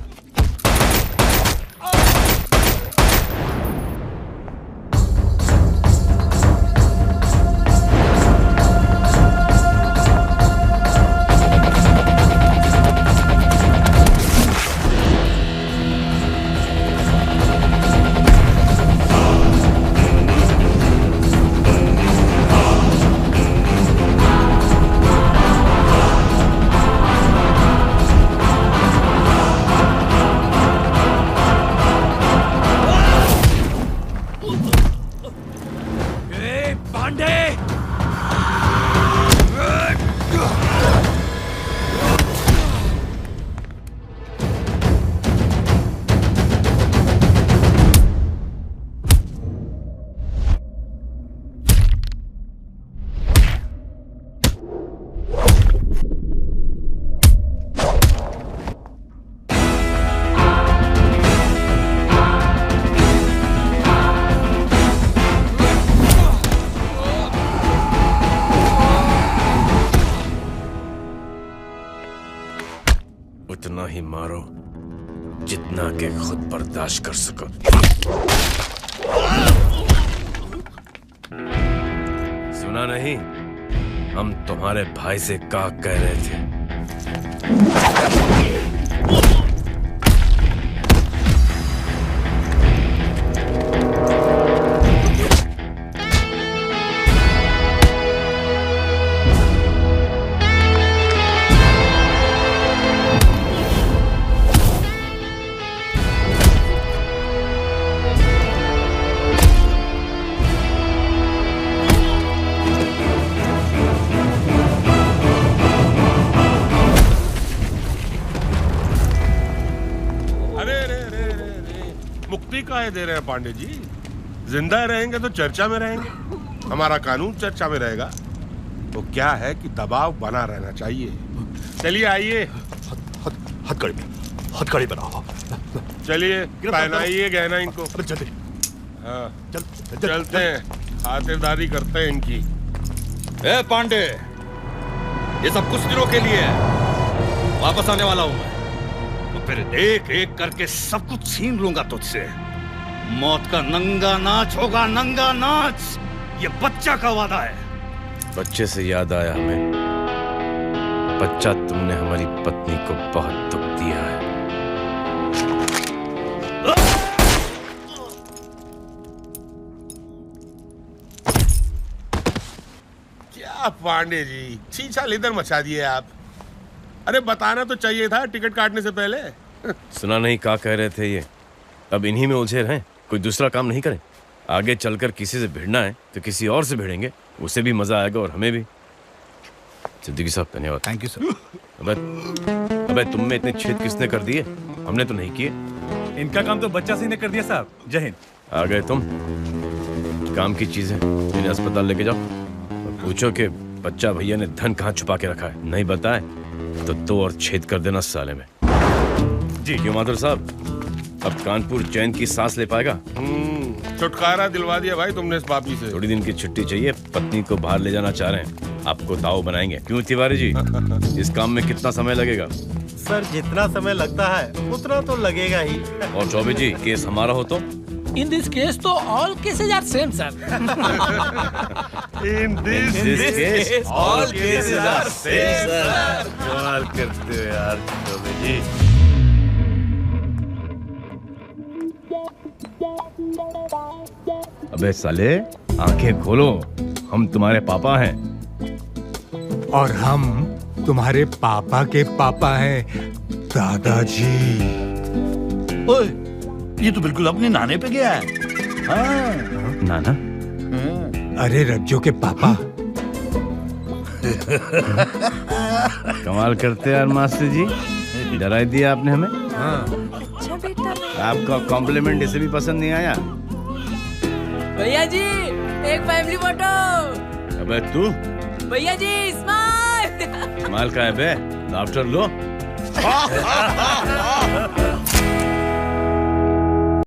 B: उतना ही मारो जितना के खुद बर्दाश्त कर सको। सुना नहीं, हम तुम्हारे भाई से क्या कह रहे थे?
O: दे रहे हैं पांडे जी, जिंदा रहेंगे तो चर्चा में रहेंगे, हमारा कानून चर्चा में रहेगा। तो क्या है कि दबाव बना रहना चाहिए। चलिए आइए,
P: हथकड़ी बनाओ।
O: चलिए पहनाइए गहना इनको। हाँ चलते हैं, खातिरदारी करते हैं इनकी।
T: ए पांडे, ये सब कुछ दिनों के लिए है, वापस आने वाला हूं मैं, तो फिर एक एक करके सब कुछ छीन लूंगा तुझसे। मौत का नंगा नाच होगा, नंगा नाच। ये बच्चा का वादा है।
B: बच्चे से याद आया हमें, बच्चा तुमने हमारी पत्नी को बहुत दुख दिया है।
O: क्या पांडे जी, छीछा इधर मचा दिए आप। अरे बताना तो चाहिए था टिकट काटने से पहले।
B: सुना नहीं क्या कह रहे थे ये? अब इन्हीं में उलझे रहें, कोई दूसरा काम नहीं करें। आगे चलकर किसी से भिड़ना है तो किसी और से भिड़ेंगे, उसे भी मजा आएगा और हमें भी। सिद्दीकी साहब धन्यवाद।
P: Thank you sir.
B: अबे तुम में इतने छेद किसने कर दिए? हमने तो नहीं किए।
E: इनका काम तो बच्चा सिंह ने कर दिया साहब। जय हिंद।
B: आ गए तुम। काम की चीजें इन्हें अस्पताल लेके जाओ और पूछो कि बच्चा भैया ने धन कहाँ छुपा के रखा है। नहीं बताए तो 2 और छेद कर देना साले में। जी क्यों माथुर साहब, अब कानपुर चैन की सांस ले पाएगा?
O: छुटकारा दिलवा दिया भाई तुमने इस पापी से।
B: थोड़ी दिन की छुट्टी चाहिए, पत्नी को बाहर ले जाना चाह रहे हैं, आपको दाव बनाएंगे। क्यों तिवारी जी, इस काम में कितना समय लगेगा?
D: सर जितना समय लगता है उतना तो लगेगा ही।
B: और चौबे जी, केस हमारा हो तो?
K: In this case, तो all cases are same, sir.
O: In this case,
B: all cases are same, sir. कमाल करते हो यार चौबे जी। अबे साले, आंखें खोलो, हम तुम्हारे पापा हैं।
G: और हम तुम्हारे पापा के पापा हैं, दादाजी।
H: ओए, ये तो बिल्कुल अपने नाने पे गया है। हाँ।
B: नाना?
G: अरे रज्जो के पापा।
B: कमाल करते यार मास्टर जी, डरा दिया आपने हमें।
L: अच्छा बेटा।
B: आपका कॉम्प्लीमेंट इसे भी पसंद नहीं आया?
S: भैया जी एक फैमिली फोटो।
B: अबे तू?
S: भैया जी स्माइल।
B: स्माइल का है बे, आफ्टर लो।